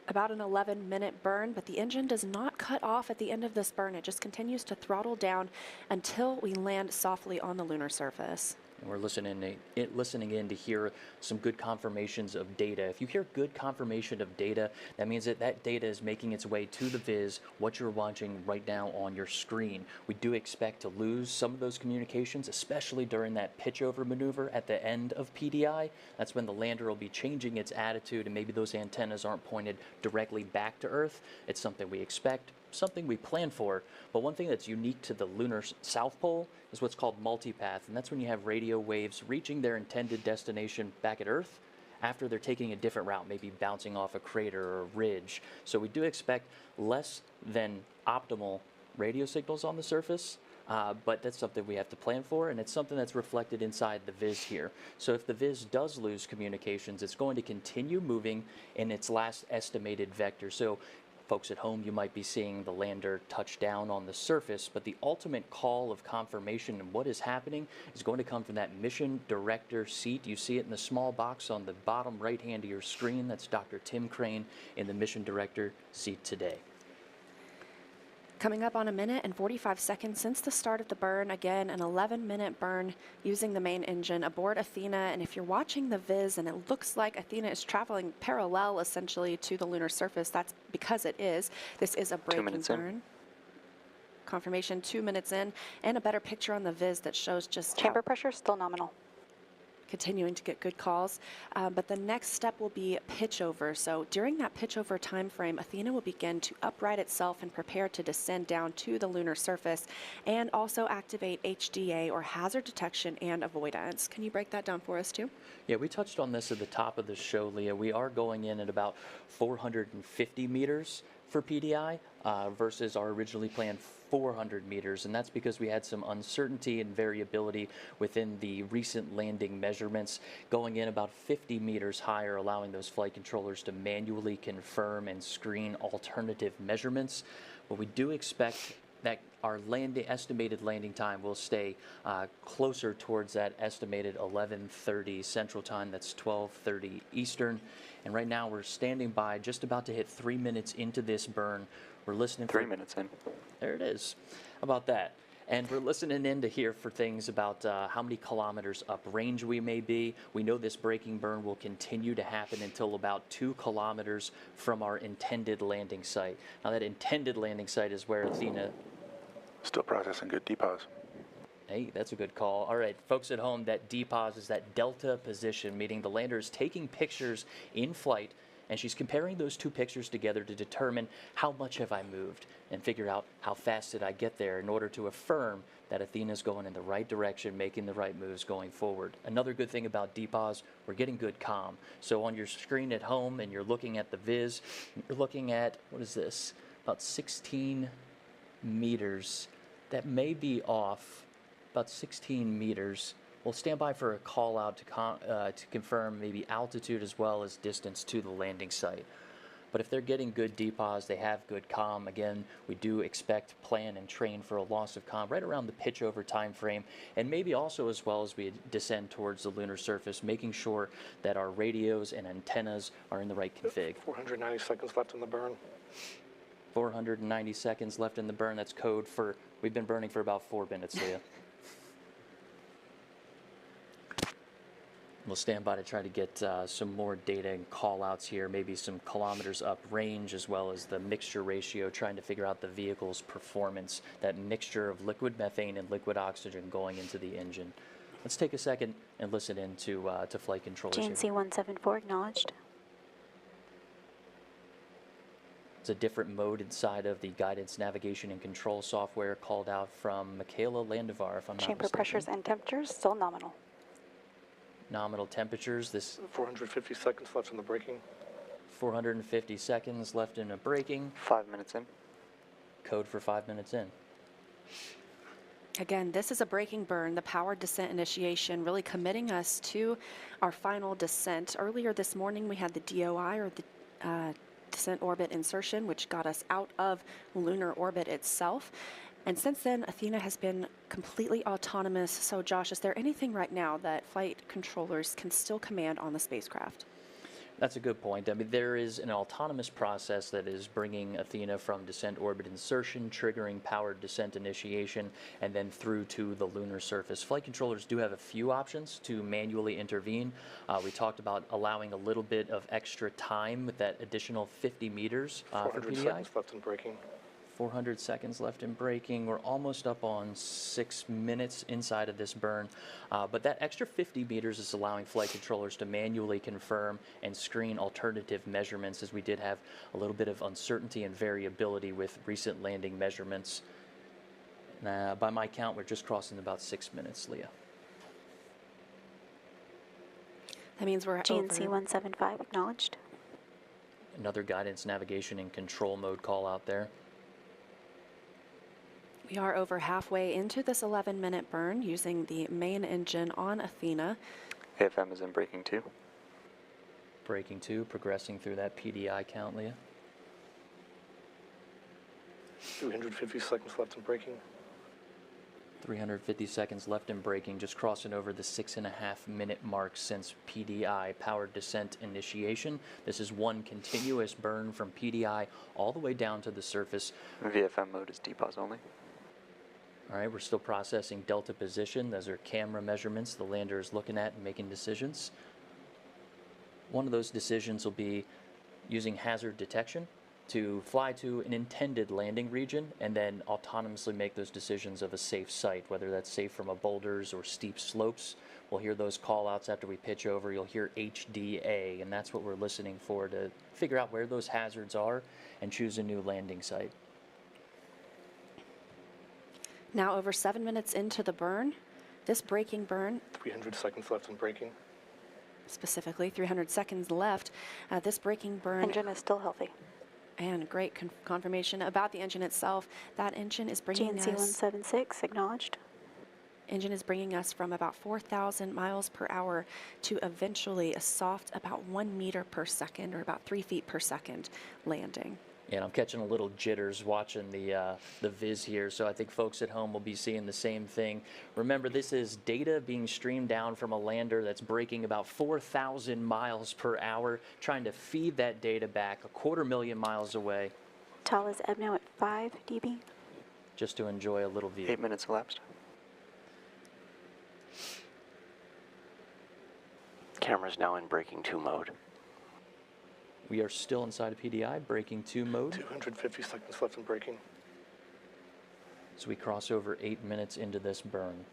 About an 11-minute burn, but the engine does not cut off at the end of this burn. It just continues to throttle down until we land softly on the lunar surface. And we're listening in to hear some good confirmations of data. If you hear good confirmation of data, that means that that data is making its way to the viz, what you're watching right now on your screen. We do expect to lose some of those communications, especially during that pitch over maneuver at the end of PDI. That's when the lander will be changing its attitude and maybe those antennas aren't pointed directly back to Earth. It's something we expect, something we plan for. But one thing that's unique to the lunar south pole is what's called multipath, and that's when you have radio waves reaching their intended destination back at Earth after they're taking a different route, maybe bouncing off a crater or a ridge. So we do expect less than optimal radio signals on the surface, but that's something we have to plan for, and it's something that's reflected inside the viz here. So if the viz does lose communications, it's going to continue moving in its last estimated vector. So folks at home, you might be seeing the lander touch down on the surface, but the ultimate call of confirmation and what is happening is going to come from that mission director seat. You see it in the small box on the bottom right hand of your screen. That's Dr. Tim Crane in the mission director seat today. Coming up on 1 minute and 45 seconds since the start of the burn. Again, an 11-minute burn using the main engine aboard Athena. And if you're watching the viz and it looks like Athena is traveling parallel essentially to the lunar surface, that's because it is. This is a braking burn. Confirmation 2 minutes in, and a better picture on the viz that shows just chamber pressure still nominal. Continuing to get good calls, but the next step will be pitch over. So during that pitch over time frame, Athena will begin to upright itself and prepare to descend down to the lunar surface and also activate HDA, or hazard detection and avoidance. Can you break that down for us too? Yeah, we touched on this at the top of the show, Leah. We are going in at about 450 meters for PDI versus our originally planned 400 meters, and that's because we had some uncertainty and variability within the recent landing measurements, going in about 50 meters higher, allowing those flight controllers to manually confirm and screen alternative measurements. But we do expect that our estimated landing time will stay closer towards that estimated 11:30 Central Time. That's 12:30 Eastern. And right now we're standing by, just about to hit 3 minutes into this burn. We're listening 3 minutes in. There it is. How about that? And we're listening in to hear for things about how many kilometers uprange we may be. We know this braking burn will continue to happen until about 2 kilometers from our intended landing site. Now that intended landing site is where Athena... Still processing good depause. Hey, that's a good call. All right, folks at home, that depause is that delta position, meaning the lander is taking pictures in flight, and she's comparing those 2 pictures together to determine how much have I moved and figure out how fast did I get there in order to affirm that Athena's going in the right direction, making the right moves going forward. Another good thing about depause, we're getting good comm. So on your screen at home and you're looking at the viz, you're looking at, what is this, about 16 meters. That may be off. About 16 meters. We'll stand by for a call out to confirm maybe altitude as well as distance to the landing site. But if they're getting good depause, they have good comm. Again, we do expect, plan, and train for a loss of comm right around the pitch over time frame, and maybe also as well as we descend towards the lunar surface, making sure that our radios and antennas are in the right config. 490 seconds left in the burn. 490 seconds left in the burn. That's code for, we've been burning for about 4 minutes, Leah. We'll stand by to try to get some more data and call outs here, maybe some kilometers up range as well as the mixture ratio, trying to figure out the vehicle's performance, that mixture of liquid methane and liquid oxygen going into the engine. Let's take a second and listen in to flight controllers here. GNC 174 acknowledged. It's a different mode inside of the guidance, navigation, and control software called out from Michaela Landivar, if I'm not Chamber mistaken. pressures and temperatures still nominal. Nominal temperatures. This 450 seconds left in the braking. 450 seconds left in a braking. 5 minutes in. Code for 5 minutes in. Again, this is a braking burn, the powered descent initiation, really committing us to our final descent. Earlier this morning, we had the DOI, or the descent orbit insertion, which got us out of lunar orbit itself. And since then, Athena has been completely autonomous. So Josh, is there anything right now that flight controllers can still command on the spacecraft? That's a good point. I mean, there is an autonomous process that is bringing Athena from descent orbit insertion, triggering powered descent initiation, and then through to the lunar surface. Flight controllers do have a few options to manually intervene. We talked about allowing a little bit of extra time with that additional 50 meters for 400 PDI. seconds left in braking. 400 seconds left in braking. We're almost up on 6 minutes inside of this burn. But that extra 50 meters is allowing flight controllers to manually confirm and screen alternative measurements, as we did have a little bit of uncertainty and variability with recent landing measurements. By my count, we're just crossing about 6 minutes, Leah. That means we're GNC 175 acknowledged. Another guidance, navigation, and control mode call out there. We are over halfway into this 11-minute burn using the main engine on Athena. AFM is in braking 2. Braking 2, progressing through that PDI count, Leah. 350 seconds left in braking. 350 seconds left in braking, just crossing over the 6.5-minute mark since PDI, powered descent initiation. This is one continuous burn from PDI all the way down to the surface. VFM mode is depause only. All right, we're still processing delta position. Those are camera measurements the lander is looking at and making decisions. One of those decisions will be using hazard detection to fly to an intended landing region and then autonomously make those decisions of a safe site, whether that's safe from boulders or steep slopes. We'll hear those call outs after we pitch over. You'll hear HDA, and that's what we're listening for to figure out where those hazards are and choose a new landing site. Now over 7 minutes into the burn, this braking burn, 300 seconds left in braking. specifically 300 seconds left, this braking burn. Engine is still healthy. And great confirmation about the engine itself. That engine is bringing GNC 176 acknowledged. Engine is bringing us from about 4,000 miles per hour to eventually a soft about 1 meter per second, or about 3 feet per second landing. And I'm catching a little jitters watching the viz here, so I think folks at home will be seeing the same thing. Remember, this is data being streamed down from a lander that's braking about 4,000 miles per hour, trying to feed that data back 250,000 miles away. Tall is ebb now at 5 dB. Just to enjoy a little view. 8 minutes elapsed. Camera's now in breaking 2 mode. We are still inside of PDI, breaking 2 mode. 250 seconds left in braking. So we cross over 8 minutes into this burn.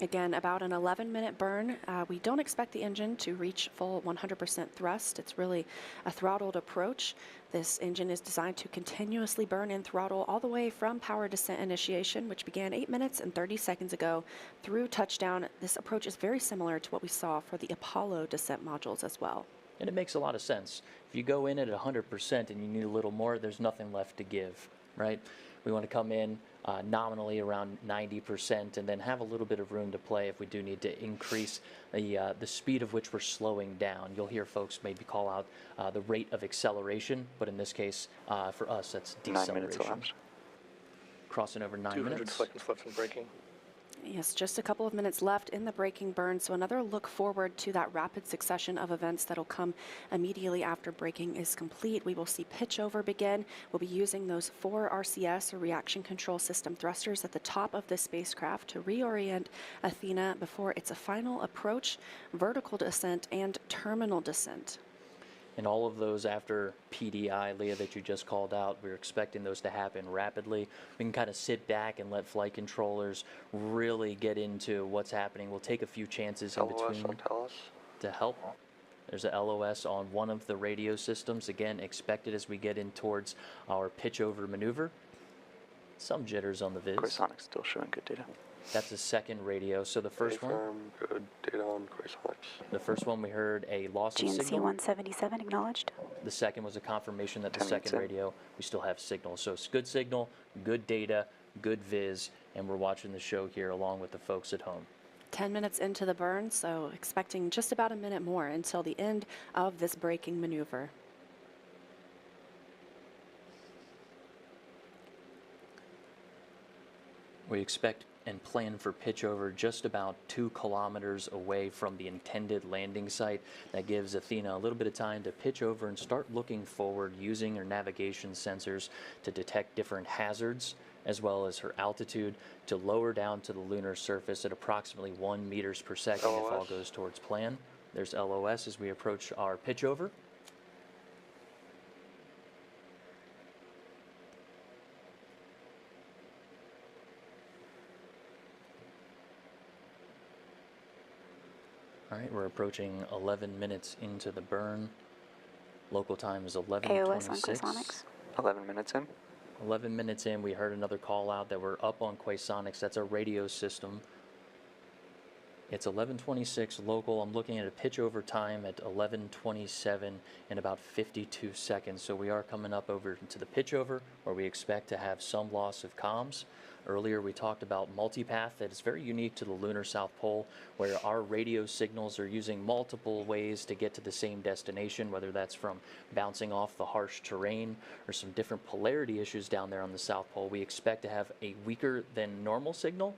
Again, about an 11-minute burn. We don't expect the engine to reach full 100% thrust. It's really a throttled approach. This engine is designed to continuously burn in throttle all the way from power descent initiation, which began 8 minutes and 30 seconds ago, through touchdown. This approach is very similar to what we saw for the Apollo descent modules as well. And it makes a lot of sense. If you go in at 100% and you need a little more, there's nothing left to give, right? We want to come in nominally around 90% and then have a little bit of room to play if we do need to increase the speed of which we're slowing down. You'll hear folks maybe call out the rate of acceleration, but in this case, for us, that's deceleration. 9 minutes elapsed. Crossing over 9 200 minutes. seconds left in braking. Yes, just a couple of minutes left in the braking burn, so another look forward to that rapid succession of events that'll come immediately after braking is complete. We will see pitch over begin. We'll be using those 4 RCS, or reaction control system thrusters, at the top of the spacecraft to reorient Athena before its a final approach, vertical descent, and terminal descent. And all of those after PDI, Leah, that you just called out, we're expecting those to happen rapidly. We can kind of sit back and let flight controllers really get into what's happening. We'll take a few chances in between to help. There's a LOS on one of the radio systems, again, expected as we get in towards our pitch over maneuver. Some jitters on the viz. Quasonics still showing good data. That's a second radio. So the first one, good data on Quasonics. the first one we heard a loss of GNC signal. 177 acknowledged. The second was a confirmation that the 10 minutes second in. radio, we still have signal. So it's good signal, good data, good viz, and we're watching the show here along with the folks at home. 10 minutes into the burn, so expecting just about a minute more until the end of this braking maneuver. We expect and plan for pitch over just about 2 kilometers away from the intended landing site. That gives Athena a little bit of time to pitch over and start looking forward using her navigation sensors to detect different hazards, as well as her altitude, to lower down to the lunar surface at approximately 1 meters per second if all goes towards plan. There's LOS as we approach our pitch over. All right, we're approaching 11 minutes into the burn. Local time is 11:26. AOS on Quasonics. 11 minutes in. 11 minutes in, we heard another call out that we're up on Quasonics. That's our radio system. It's 11:26 local. I'm looking at a pitch over time at 11:27 in about 52 seconds. So we are coming up over to the pitch over, where we expect to have some loss of comms. Earlier we talked about multipath. That is very unique to the lunar South Pole, where our radio signals are using multiple ways to get to the same destination, whether that's from bouncing off the harsh terrain or some different polarity issues down there on the South Pole. We expect to have a weaker than normal signal,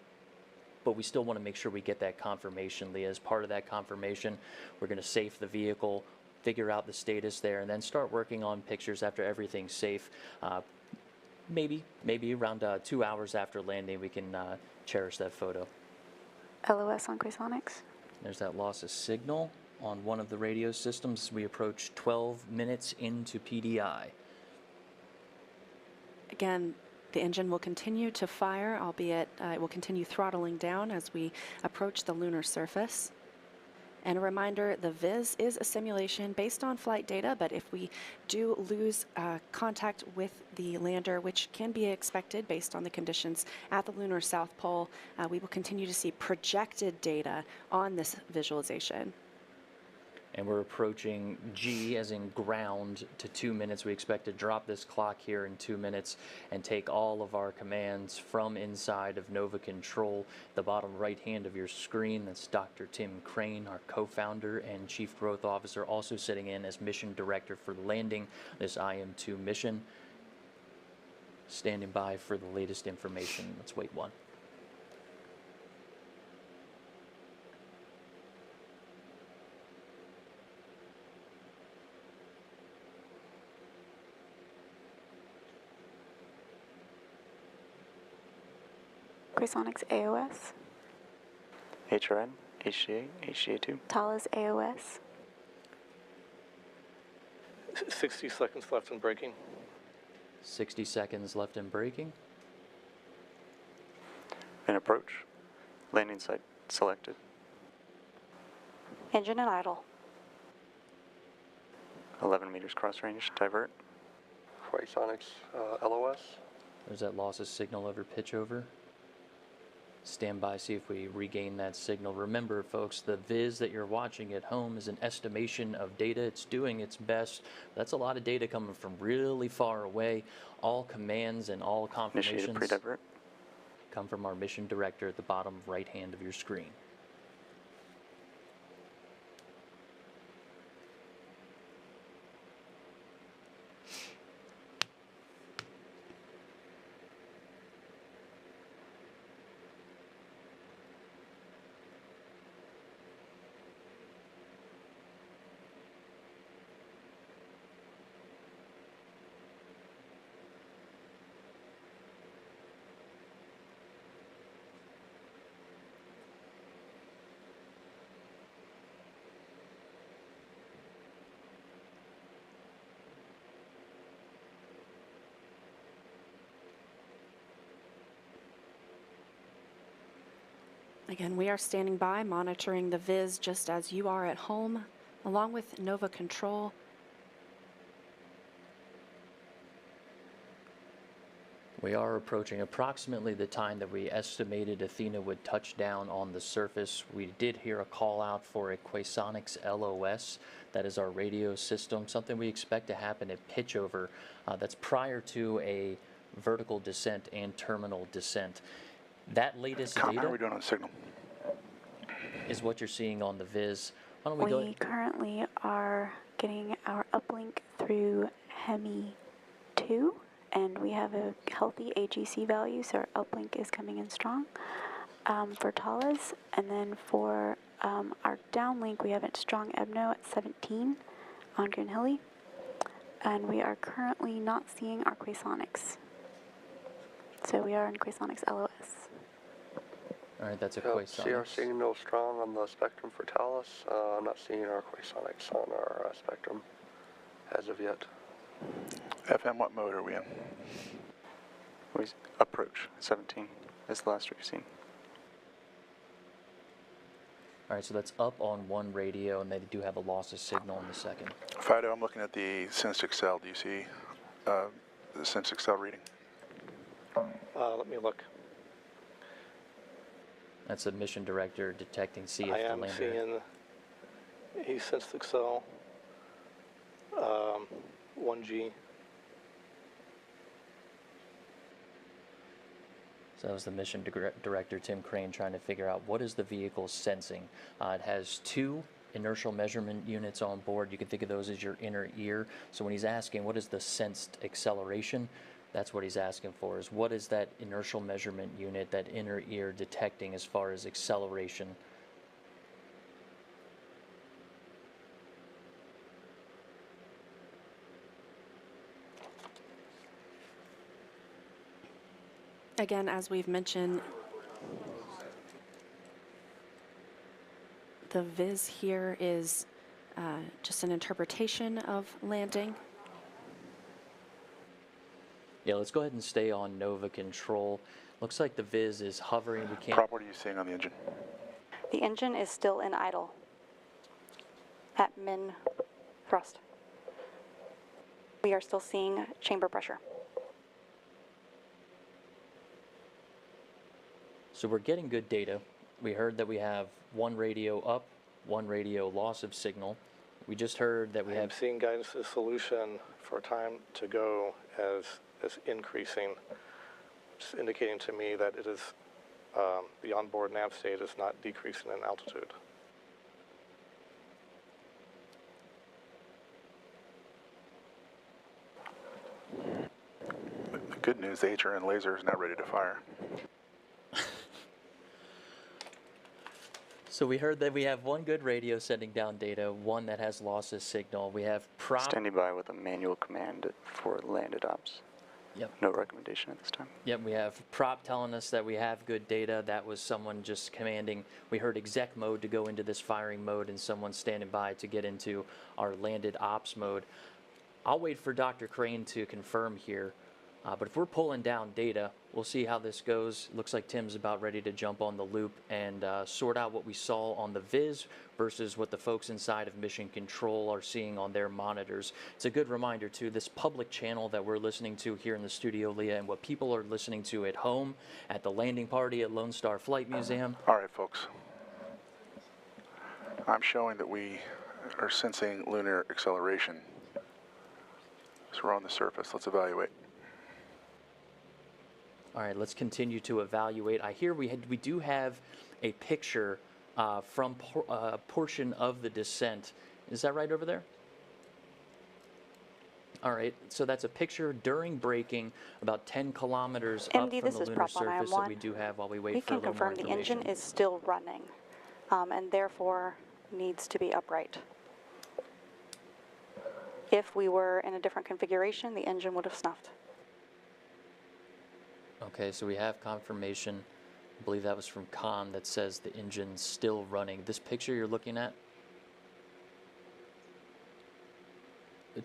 but we still want to make sure we get that confirmation, Leah. As part of that confirmation, we're going to safe the vehicle, figure out the status there, and then start working on pictures after everything's safe. Maybe around 2 hours after landing, we can cherish that photo. LOS on Quasonics. There's that loss of signal on one of the radio systems as we approach 12 minutes into PDI. Again, the engine will continue to fire, albeit it will continue throttling down as we approach the lunar surface. And a reminder, the VIS is a simulation based on flight data, but if we do lose contact with the lander, which can be expected based on the conditions at the lunar South Pole, we will continue to see projected data on this visualization. And we're approaching G, as in ground, to 2 minutes. We expect to drop this clock here in 2 minutes and take all of our commands from inside of Nova Control. The bottom right hand of your screen, that's Dr. Tim Crane, our co-founder and Chief Growth Officer, also sitting in as Mission Director for landing this IM-2 mission. Standing by for the latest information. Let's wait one. Quasonics AOS. HRN, HGA, HGA2. Thales AOS. 60 seconds left in braking. 60 seconds left in braking. In approach. Landing site selected. Engine at idle. 11 meters cross range, divert. Quasonics LOS. There's that loss of signal over pitch over. Stand by, see if we regain that signal. Remember, folks, the viz that you're watching at home is an estimation of data. It's doing its best. That's a lot of data coming from really far away. All commands and all confirmations Initiated pre-divert. come from our mission director at the bottom right hand of your screen. Again, we are standing by, monitoring the viz just as you are at home, along with Nova Control. We are approaching approximately the time that we estimated Athena would touch down on the surface. We did hear a call out for a Quasonics LOS. That is our radio system, something we expect to happen at pitch over. That's prior to a vertical descent and terminal descent. That latest How data are we doing on signal? is what you're seeing on the viz. Why don't we We currently are getting our uplink through Hemi-2, and we have a healthy AGC value, so our uplink is coming in strong for Thales. And then for our downlink, we have a strong EBNO at 17 on Green Hilly, and we are currently not seeing our Quasonics. So we are in Quasonics LOS. All right, that's a See our Quasonics. signal strong on the spectrum for Thales. I'm not seeing our Quasonics on our spectrum as of yet. FM, what mode are we in? We approach 17 is the last we've seen. All right, so that's up on one radio, and they do have a loss of signal in the second. Fido, I'm looking at the Sense Excel. Do you see the Sense Excel reading? Let me look. That's the mission director detecting, see if I the am lander... seeing he sensed Excel 1G. So that was the mission director, Tim Crane, trying to figure out what is the vehicle sensing. It has two inertial measurement units on board. You can think of those as your inner ear. So when he's asking what is the sensed acceleration, that's what he's asking for, is what is that inertial measurement unit, that inner ear, detecting as far as acceleration. Again, as we've mentioned, the viz here is just an interpretation of landing. Yeah, let's go ahead and stay on Nova Control. Looks like the viz is hovering. We can't... Prop, what are you seeing on the engine? The engine is still in idle at min thrust. We are still seeing chamber pressure. So we're getting good data. We heard that we have one radio up, one radio loss of signal. We just heard that we have... I'm seeing guidance to solution for time to go as increasing, just indicating to me that it is the onboard nav state is not decreasing in altitude. The good news, the HRN laser is now ready to fire. So we heard that we have one good radio sending down data, one that has losses signal. We have prop... Standing by with a manual command for landed ops. Yep. No recommendation at this time. Yep, we have prop telling us that we have good data. That was someone just commanding. We heard exec mode to go into this firing mode and someone standing by to get into our landed ops mode. I'll wait for Dr. Crane to confirm here. But if we're pulling down data, we'll see how this goes. Looks like Tim's about ready to jump on the loop and sort out what we saw on the Viz versus what the folks inside of Mission Control are seeing on their monitors. It's a good reminder, too, this public channel that we're listening to here in the studio, Leah, and what people are listening to at home, at the landing party at Lone Star Flight Museum. All right, folks. I'm showing that we are sensing lunar acceleration. So we're on the surface. Let's evaluate. All right, let's continue to evaluate. I hear we do have a picture from a portion of the descent. Is that right over there? All right, so that's a picture during braking, about 10 kilometers up from the lunar surface that we do have while we wait for a little more information. We can confirm the engine is still running and therefore needs to be upright. If we were in a different configuration, the engine would have snuffed. Okay, so we have confirmation. I believe that was from Con that says the engine's still running. This picture you're looking at,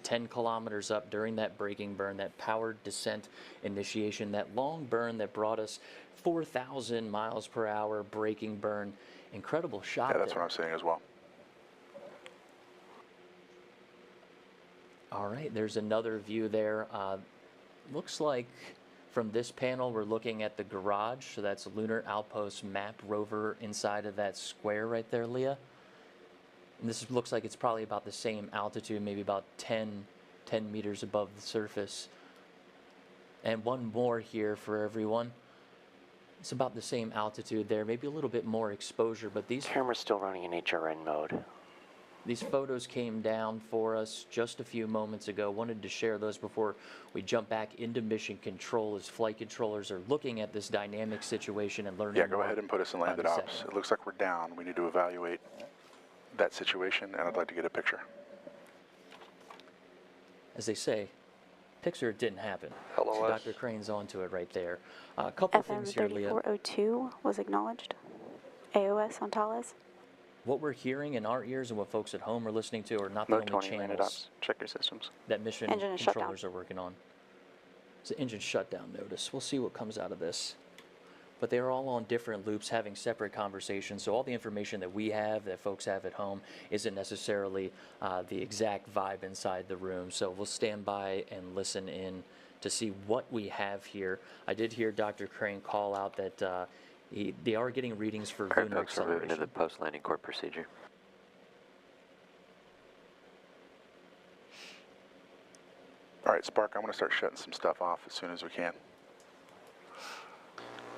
10 kilometers up during that braking burn, that powered descent initiation, that long burn that brought us 4,000 miles per hour braking burn. Incredible shot. Yeah, that's what I'm saying as well. All right, there's another view there. Looks like from this panel, we're looking at the garage. So that's Lunar Outpost Map Rover inside of that square right there, Leah. And this looks like it's probably about the same altitude, maybe about 10 meters above the surface. And one more here for everyone. It's about the same altitude there, maybe a little bit more exposure, but these camera's still running in HRN mode. These photos came down for us just a few moments ago. Wanted to share those before we jump back into Mission Control as flight controllers are looking at this dynamic situation and learning. Yeah, go ahead and put us in landed ops. It looks like we're down. We need to evaluate that situation, and I'd like to get a picture. As they say, picture it didn't happen. Hello, so Dr. Crane's onto it right there. A couple things here, Leah. FM3402 was acknowledged. AOS on Thales. What we're hearing in our ears and what folks at home are listening to are not the only channels Check your systems. that Mission Controllers are working on. It's an engine shutdown notice. We'll see what comes out of this. But they're all on different loops having separate conversations, so all the information that we have, that folks have at home, isn't necessarily the exact vibe inside the room. So we'll stand by and listen in to see what we have here. I did hear Dr. Crane call out that they are getting readings for lunar acceleration. Are moving to the post-landing court procedure. All right, Spark, I'm going to start shutting some stuff off as soon as we can.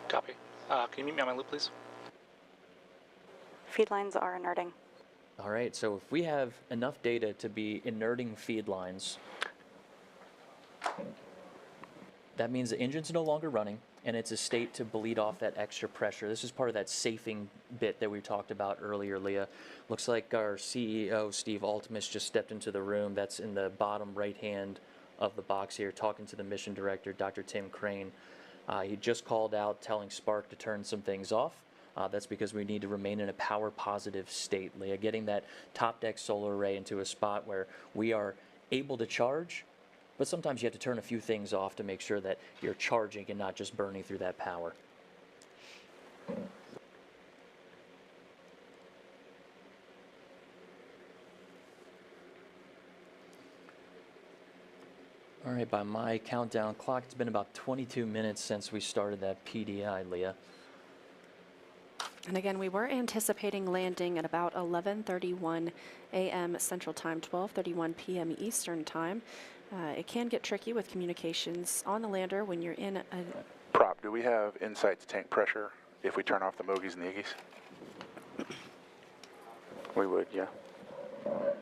Copy. Can you meet me on my loop, please? Feed lines are inerting. All right, so if we have enough data to be inerting feed lines, that means the engine's no longer running, and it's a state to bleed off that extra pressure. This is part of that safing bit that we talked about earlier, Leah. Looks like our CEO, Steve Altimus, just stepped into the room. That's in the bottom right hand of the box here, talking to the mission director, Dr. Tim Crane. He just called out telling Spark to turn some things off. That's because we need to remain in a power positive state, Leah, getting that top deck solar array into a spot where we are able to charge, but sometimes you have to turn a few things off to make sure that you're charging and not just burning through that power. All right, by my countdown clock, it's been about 22 minutes since we started that PDI, Leah. And again, we were anticipating landing at about 11:31 a.m. Central Time, 12:31 p.m. Eastern Time. It can get tricky with communications on the lander when you're in a... Prop, do we have insight to tank pressure if we turn off the Mogies and the Iggies? We would, yeah. All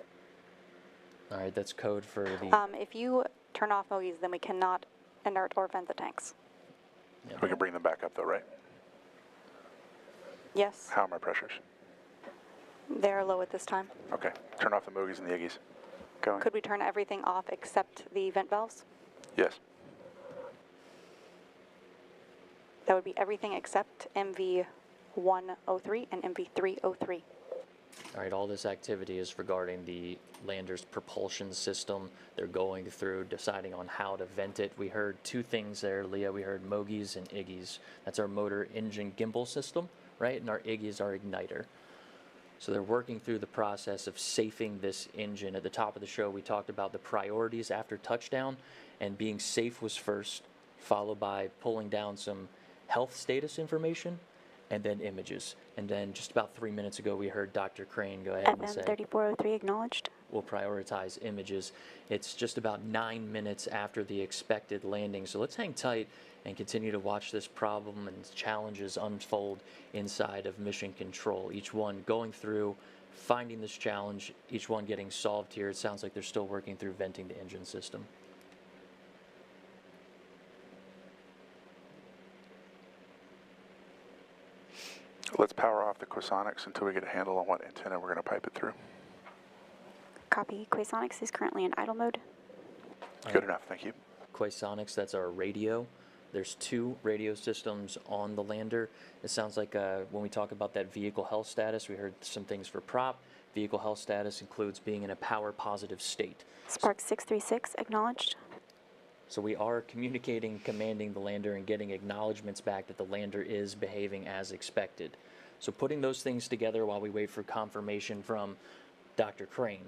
right, that's code for the... If you turn off Mogies, then we cannot inert or vent the tanks. Yep. We can bring them back up, though, right? Yes. How are my pressures? They're low at this time. Okay. Turn off the Mogies and the Iggies. Going. Could we turn everything off except the vent valves? Yes. That would be everything except MV-103 and MV-303. All right, all this activity is regarding the lander's propulsion system. They're going through deciding on how to vent it. We heard two things there, Leah. We heard MOGIs and IGGIs. That's our motor engine gimbal system, right? And our IGGI is our igniter. So they're working through the process of safing this engine. At the top of the show, we talked about the priorities after touchdown, and being safe was first, followed by pulling down some health status information, and then images. And then just about 3 minutes ago, we heard Dr. Crane go ahead and say, FM-3403 acknowledged. We'll prioritize images. It's just about 9 minutes after the expected landing. So let's hang tight and continue to watch this problem and challenges unfold inside of Mission Control. Each one going through, finding this challenge, each one getting solved here. It sounds like they're still working through venting the engine system. Let's power off the Quasonics until we get a handle on what antenna we're going to pipe it through. Copy. Quasonics is currently in idle mode. Good enough, thank you. Quasonics, that's our radio. There's 2 radio systems on the lander. It sounds like when we talk about that vehicle health status, we heard some things for prop. Vehicle health status includes being in a power positive state. Spark 636 acknowledged. So we are communicating, commanding the lander, and getting acknowledgments back that the lander is behaving as expected. So putting those things together while we wait for confirmation from Dr. Crane.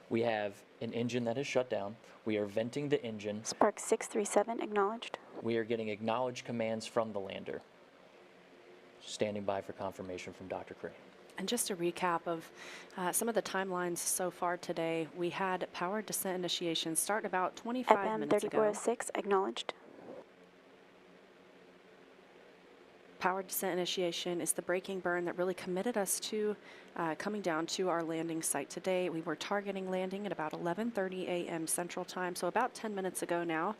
We have an engine that is shut down. We are venting the engine. Spark 637 acknowledged. We are getting acknowledged commands from the lander. Standing by for confirmation from Dr. Crane. And just a recap of some of the timelines so far today, we had power descent initiation start about 25 minutes ago. FM-3406 acknowledged. Power descent initiation is the braking burn that really committed us to coming down to our landing site today. We were targeting landing at about 11:30 a.m. Central Time, so about 10 minutes ago now.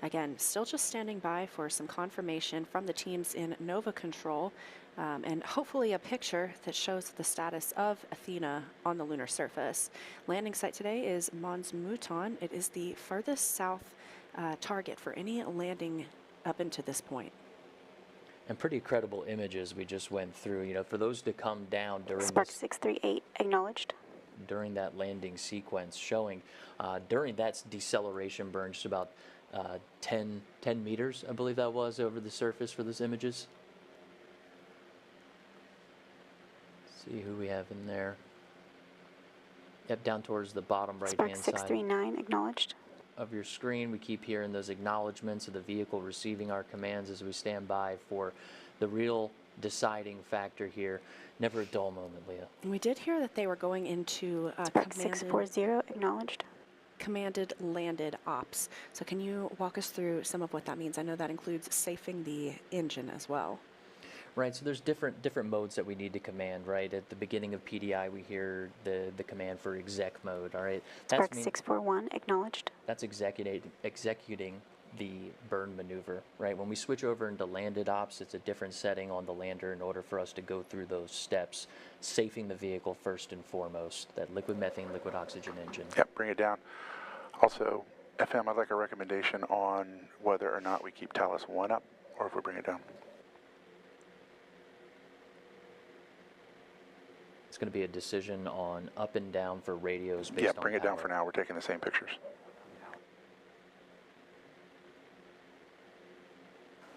Again, still just standing by for some confirmation from the teams in Nova Control, and hopefully a picture that shows the status of Athena on the lunar surface. Landing site today is Mons Mouton. It is the furthest south target for any landing up into this point. And pretty credible images we just went through. You know, for those to come down during Spark 638 acknowledged. During that landing sequence, showing during that deceleration burn, just about 10 meters, I believe that was, over the surface for those images. See who we have in there. Yep, down towards the bottom right-hand side. Spark 639 acknowledged. Of your screen, we keep hearing those acknowledgments of the vehicle receiving our commands as we stand by for the real deciding factor here. Never a dull moment, Leah. We did hear that they were going into Spark 640 acknowledged. Commanded landed ops. So can you walk us through some of what that means? I know that includes safing the engine as well. Right, so there's different modes that we need to command, right? At the beginning of PDI, we hear the command for exec mode, all right? Spark 641 acknowledged. That's executing the burn maneuver, right? When we switch over into landed ops, it's a different setting on the lander in order for us to go through those steps, safing the vehicle first and foremost, that liquid methane, liquid oxygen engine. Yep, bring it down. Also, FM, I'd like a recommendation on whether or not we keep Talos 1 up or if we bring it down. It's going to be a decision on up and down for radios based on bring it down power. for now. We're taking the same pictures.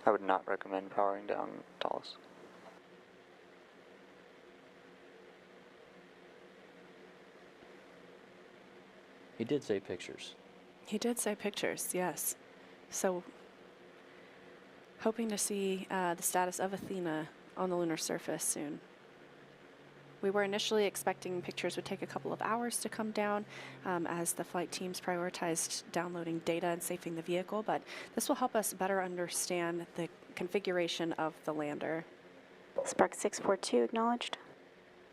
I would not recommend powering down Talos. He did say pictures. He did say pictures, yes. So hoping to see the status of Athena on the lunar surface soon. We were initially expecting pictures would take a couple of hours to come down as the flight teams prioritized downloading data and safing the vehicle, but this will help us better understand the configuration of the lander. Spark 642 acknowledged.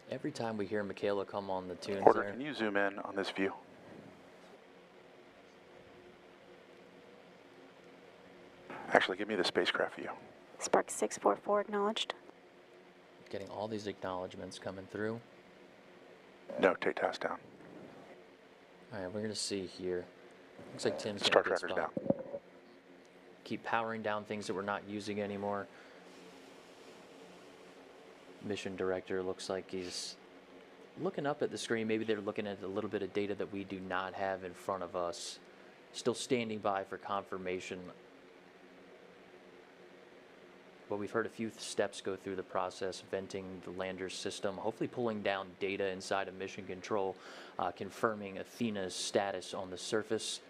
Every time we hear Michaela come on the tunes Order, there, can you zoom in on this view? Actually, give me the spacecraft view. Spark 644 acknowledged. getting all these acknowledgements coming through. No, take task down. All right, we're going to see here. Looks like Tim's Star got a good tracker's spot. Keep powering down things that we're not using anymore. mission director looks like he's looking up at the screen. Maybe they're looking at a little bit of data that we do not have in front of us. Still standing by for confirmation. But we've heard a few steps go through the process, venting the lander system, hopefully pulling down data inside of mission control, confirming Athena's status on the surface.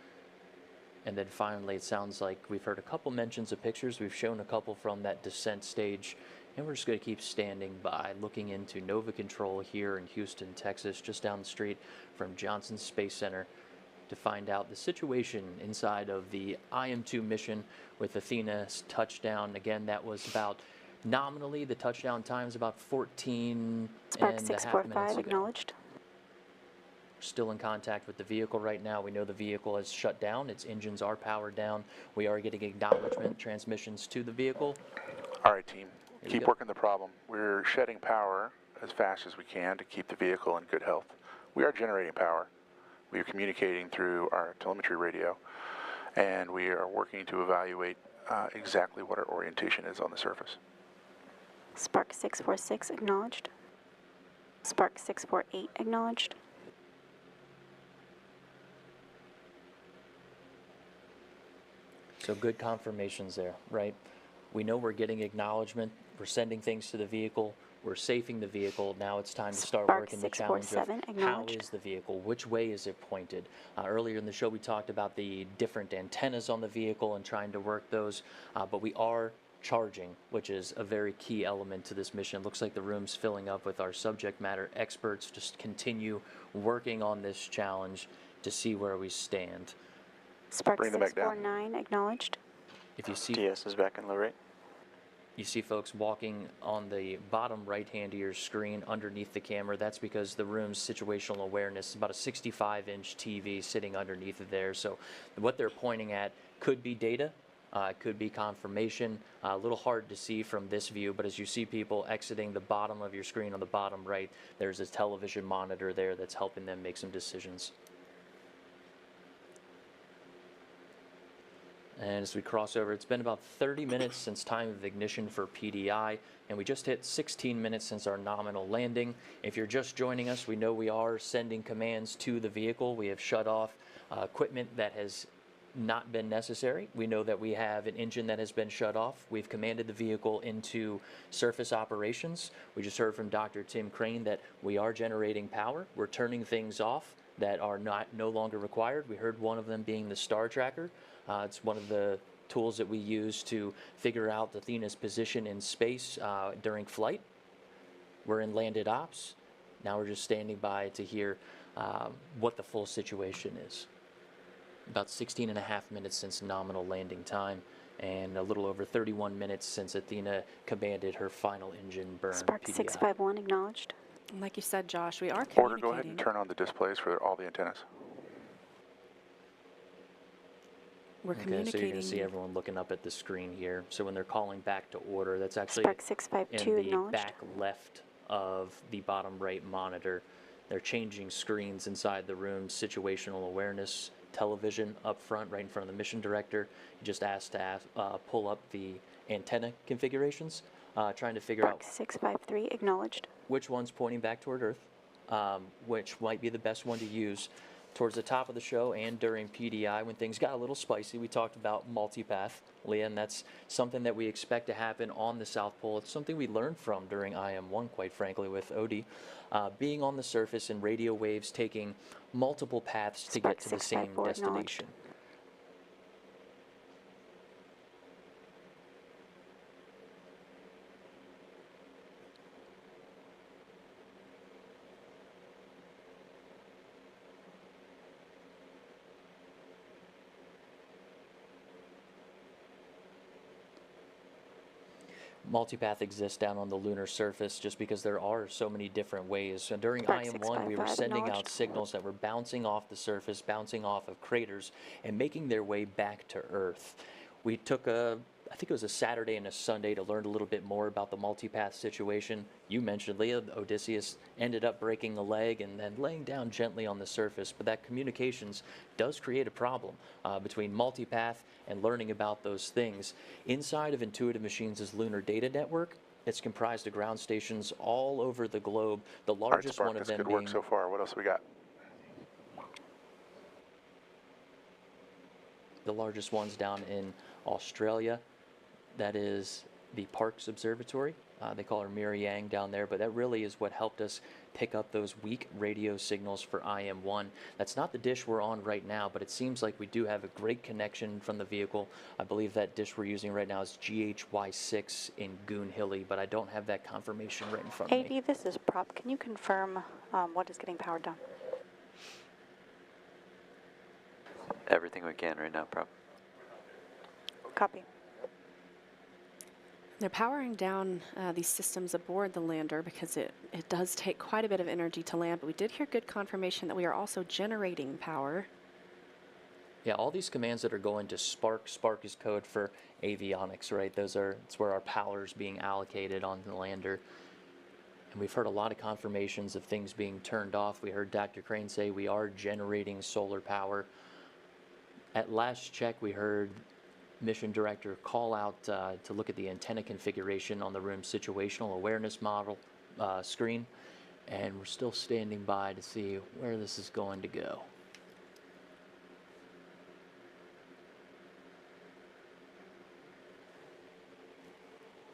And then finally, it sounds like we've heard a couple mentions of pictures. We've shown a couple from that descent stage. And we're just going to keep standing by, looking into Nova Control here in Houston, Texas, just down the street from Johnson Space Center, to find out the situation inside of the IM-2 mission with Athena's touchdown. Again, that was about, nominally, the touchdown time is about 14 Spark and a half 645 minutes ago. acknowledged. We're still in contact with the vehicle right now. We know the vehicle has shut down. Its engines are powered down. We are getting acknowledgement transmissions to the vehicle. All right, team. Keep working the problem. We're shedding power as fast as we can to keep the vehicle in good health. We are generating power. We are communicating through our telemetry radio, and we are working to evaluate exactly what our orientation is on the surface. Spark 646 acknowledged. Spark 648 acknowledged. So good confirmations there, right? We know we're getting acknowledgement. We're sending things to the vehicle. We're safing the vehicle. Now it's time to start Spark working the challenge of 647 how acknowledged. is the vehicle? Which way is it pointed? Earlier in the show, we talked about the different antennas on the vehicle and trying to work those, but we are charging, which is a very key element to this mission. Looks like the room's filling up with our subject matter experts. Just continue working on this challenge to see where we stand. Spark 649 acknowledged. If you see DS is back in low rate. You see folks walking on the bottom right hand of your screen underneath the camera. That's because the room's situational awareness is about a 65-inch TV sitting underneath of there. So what they're pointing at could be data, could be confirmation. A little hard to see from this view, but as you see people exiting the bottom of your screen on the bottom right, there's a television monitor there that's helping them make some decisions. And as we cross over, it's been about 30 minutes since time of ignition for PDI, and we just hit 16 minutes since our nominal landing. If you're just joining us, we know we are sending commands to the vehicle. We have shut off equipment that has not been necessary. We know that we have an engine that has been shut off. We've commanded the vehicle into surface operations. We just heard from Dr. Tim Crane that we are generating power. We're turning things off that are no longer required. We heard one of them being the star tracker. It's one of the tools that we use to figure out Athena's position in space during flight. We're in landed ops. Now we're just standing by to hear what the full situation is. About 16 and a half minutes since nominal landing time, and a little over 31 minutes since Athena commanded her final engine burn. Spark PDI. 651 acknowledged. Like you said, Josh, we are Order, go ahead and turn on the displays for all the antennas. We're Okay, so you're communicating. going to see everyone looking up at the screen here. So when they're calling back to order, that's actually Spark 652 in the acknowledged. back left of the bottom right monitor. They're changing screens inside the room, situational awareness, television up front, right in front of the mission director. He just asked to pull up the antenna configurations, trying to figure Spark out 653 acknowledged. which one's pointing back toward Earth, which might be the best one to use. Towards the top of the show and during PDI, when things got a little spicy, we talked about multipath, Leah, and that's something that we expect to happen on the South Pole. It's something we learned from during IM-1, quite frankly, with Odie. Being on the surface and radio waves taking multiple paths to get to the same destination. Multipath exists down on the lunar surface just because there are so many different ways. So during Spark IM-1, we were 655 sending out acknowledged. signals that were bouncing off the surface, bouncing off of craters, and making their way back to Earth. We took I think it was a Saturday and a Sunday to learn a little bit more about the multipath situation. You mentioned, Leah, Odysseus ended up breaking a leg and then laying down gently on the surface, but that communications does create a problem between multipath and learning about those things. Inside of Intuitive Machines' Lunar Data Network, It's comprised of ground stations all over the globe. The largest one of them good being work so far. What else we got? the largest ones down in Australia. That is the Parkes Observatory. They call her Miri Yang down there, but that really is what helped us pick up those weak radio signals for IM-1. That's not the dish we're on right now, but it seems like we do have a great connection from the vehicle. I believe that dish we're using right now is GHY6 in Goonhilly, but I don't have that confirmation right in front of me. AD, this is Prop. Can you confirm what is getting powered down? Everything we can right now, Prop. Copy. They're powering down these systems aboard the lander because it does take quite a bit of energy to land, but we did hear good confirmation that we are also generating power. Yeah, all these commands that are going to Spark. Spark is code for avionics, right? It's where our power is being allocated on the lander. And we've heard a lot of confirmations of things being turned off. We heard Dr. Crane say we are generating solar power. At last check, we heard mission director call out to look at the antenna configuration on the room's situational awareness model screen, and we're still standing by to see where this is going to go.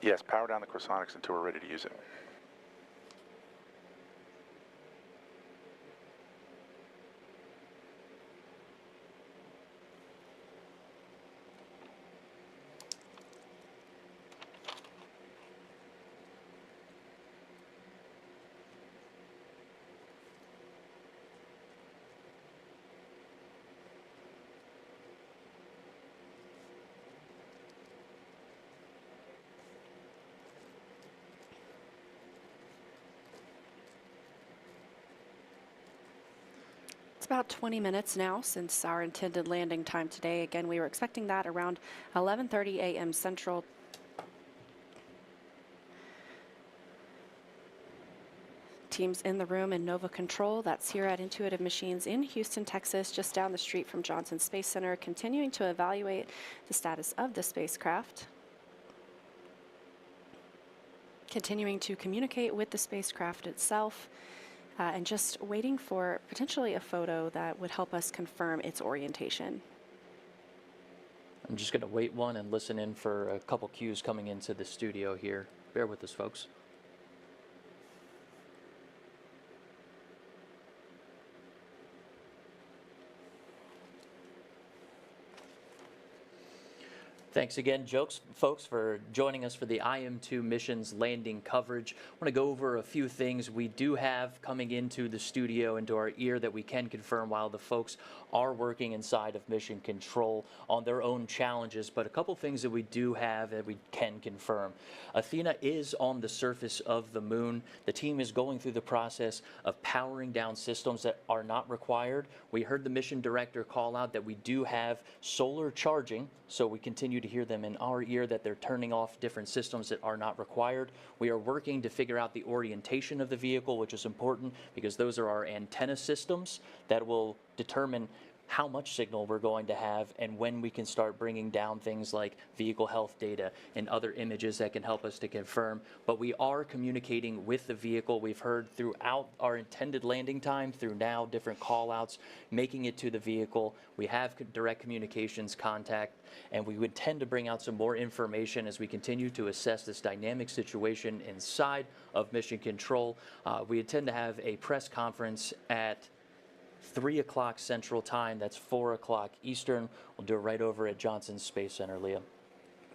Yes, power down the cosonics until we're ready to use it. It's about 20 minutes now since our intended landing time today. Again, we were expecting that around 11:30 a.m. Central. Teams in the room in Nova Control, that's here at Intuitive Machines in Houston, Texas, just down the street from Johnson Space Center, continuing to evaluate the status of the spacecraft. Continuing to communicate with the spacecraft itself. And just waiting for potentially a photo that would help us confirm its orientation. I'm just going to wait one and listen in for a couple cues coming into the studio here. Bear with us, folks. Thanks again, folks, for joining us for the IM-2 missions landing coverage. I want to go over a few things we do have coming into the studio, into our ear, that we can confirm while the folks are working inside of Mission Control on their own challenges, but a couple things that we do have that we can confirm. Athena is on the surface of the moon. The team is going through the process of powering down systems that are not required. We heard the mission director call out that we do have solar charging, so we continue to hear them in our ear that they're turning off different systems that are not required. We are working to figure out the orientation of the vehicle, which is important because those are our antenna systems that will determine how much signal we're going to have and when we can start bringing down things like vehicle health data and other images that can help us to confirm. But we are communicating with the vehicle. We've heard throughout our intended landing time, through now different call outs, making it to the vehicle. We have direct communications contact, and we would tend to bring out some more information as we continue to assess this dynamic situation inside of Mission Control. We intend to have a press conference at 3 o'clock Central Time. That's 4 o'clock Eastern. We'll do it right over at Johnson Space Center, Leah.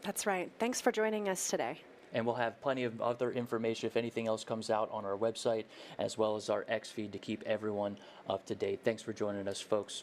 That's right. Thanks for joining us today. And we'll have plenty of other information if anything else comes out on our website, as well as our X feed to keep everyone up to date. Thanks for joining us, folks.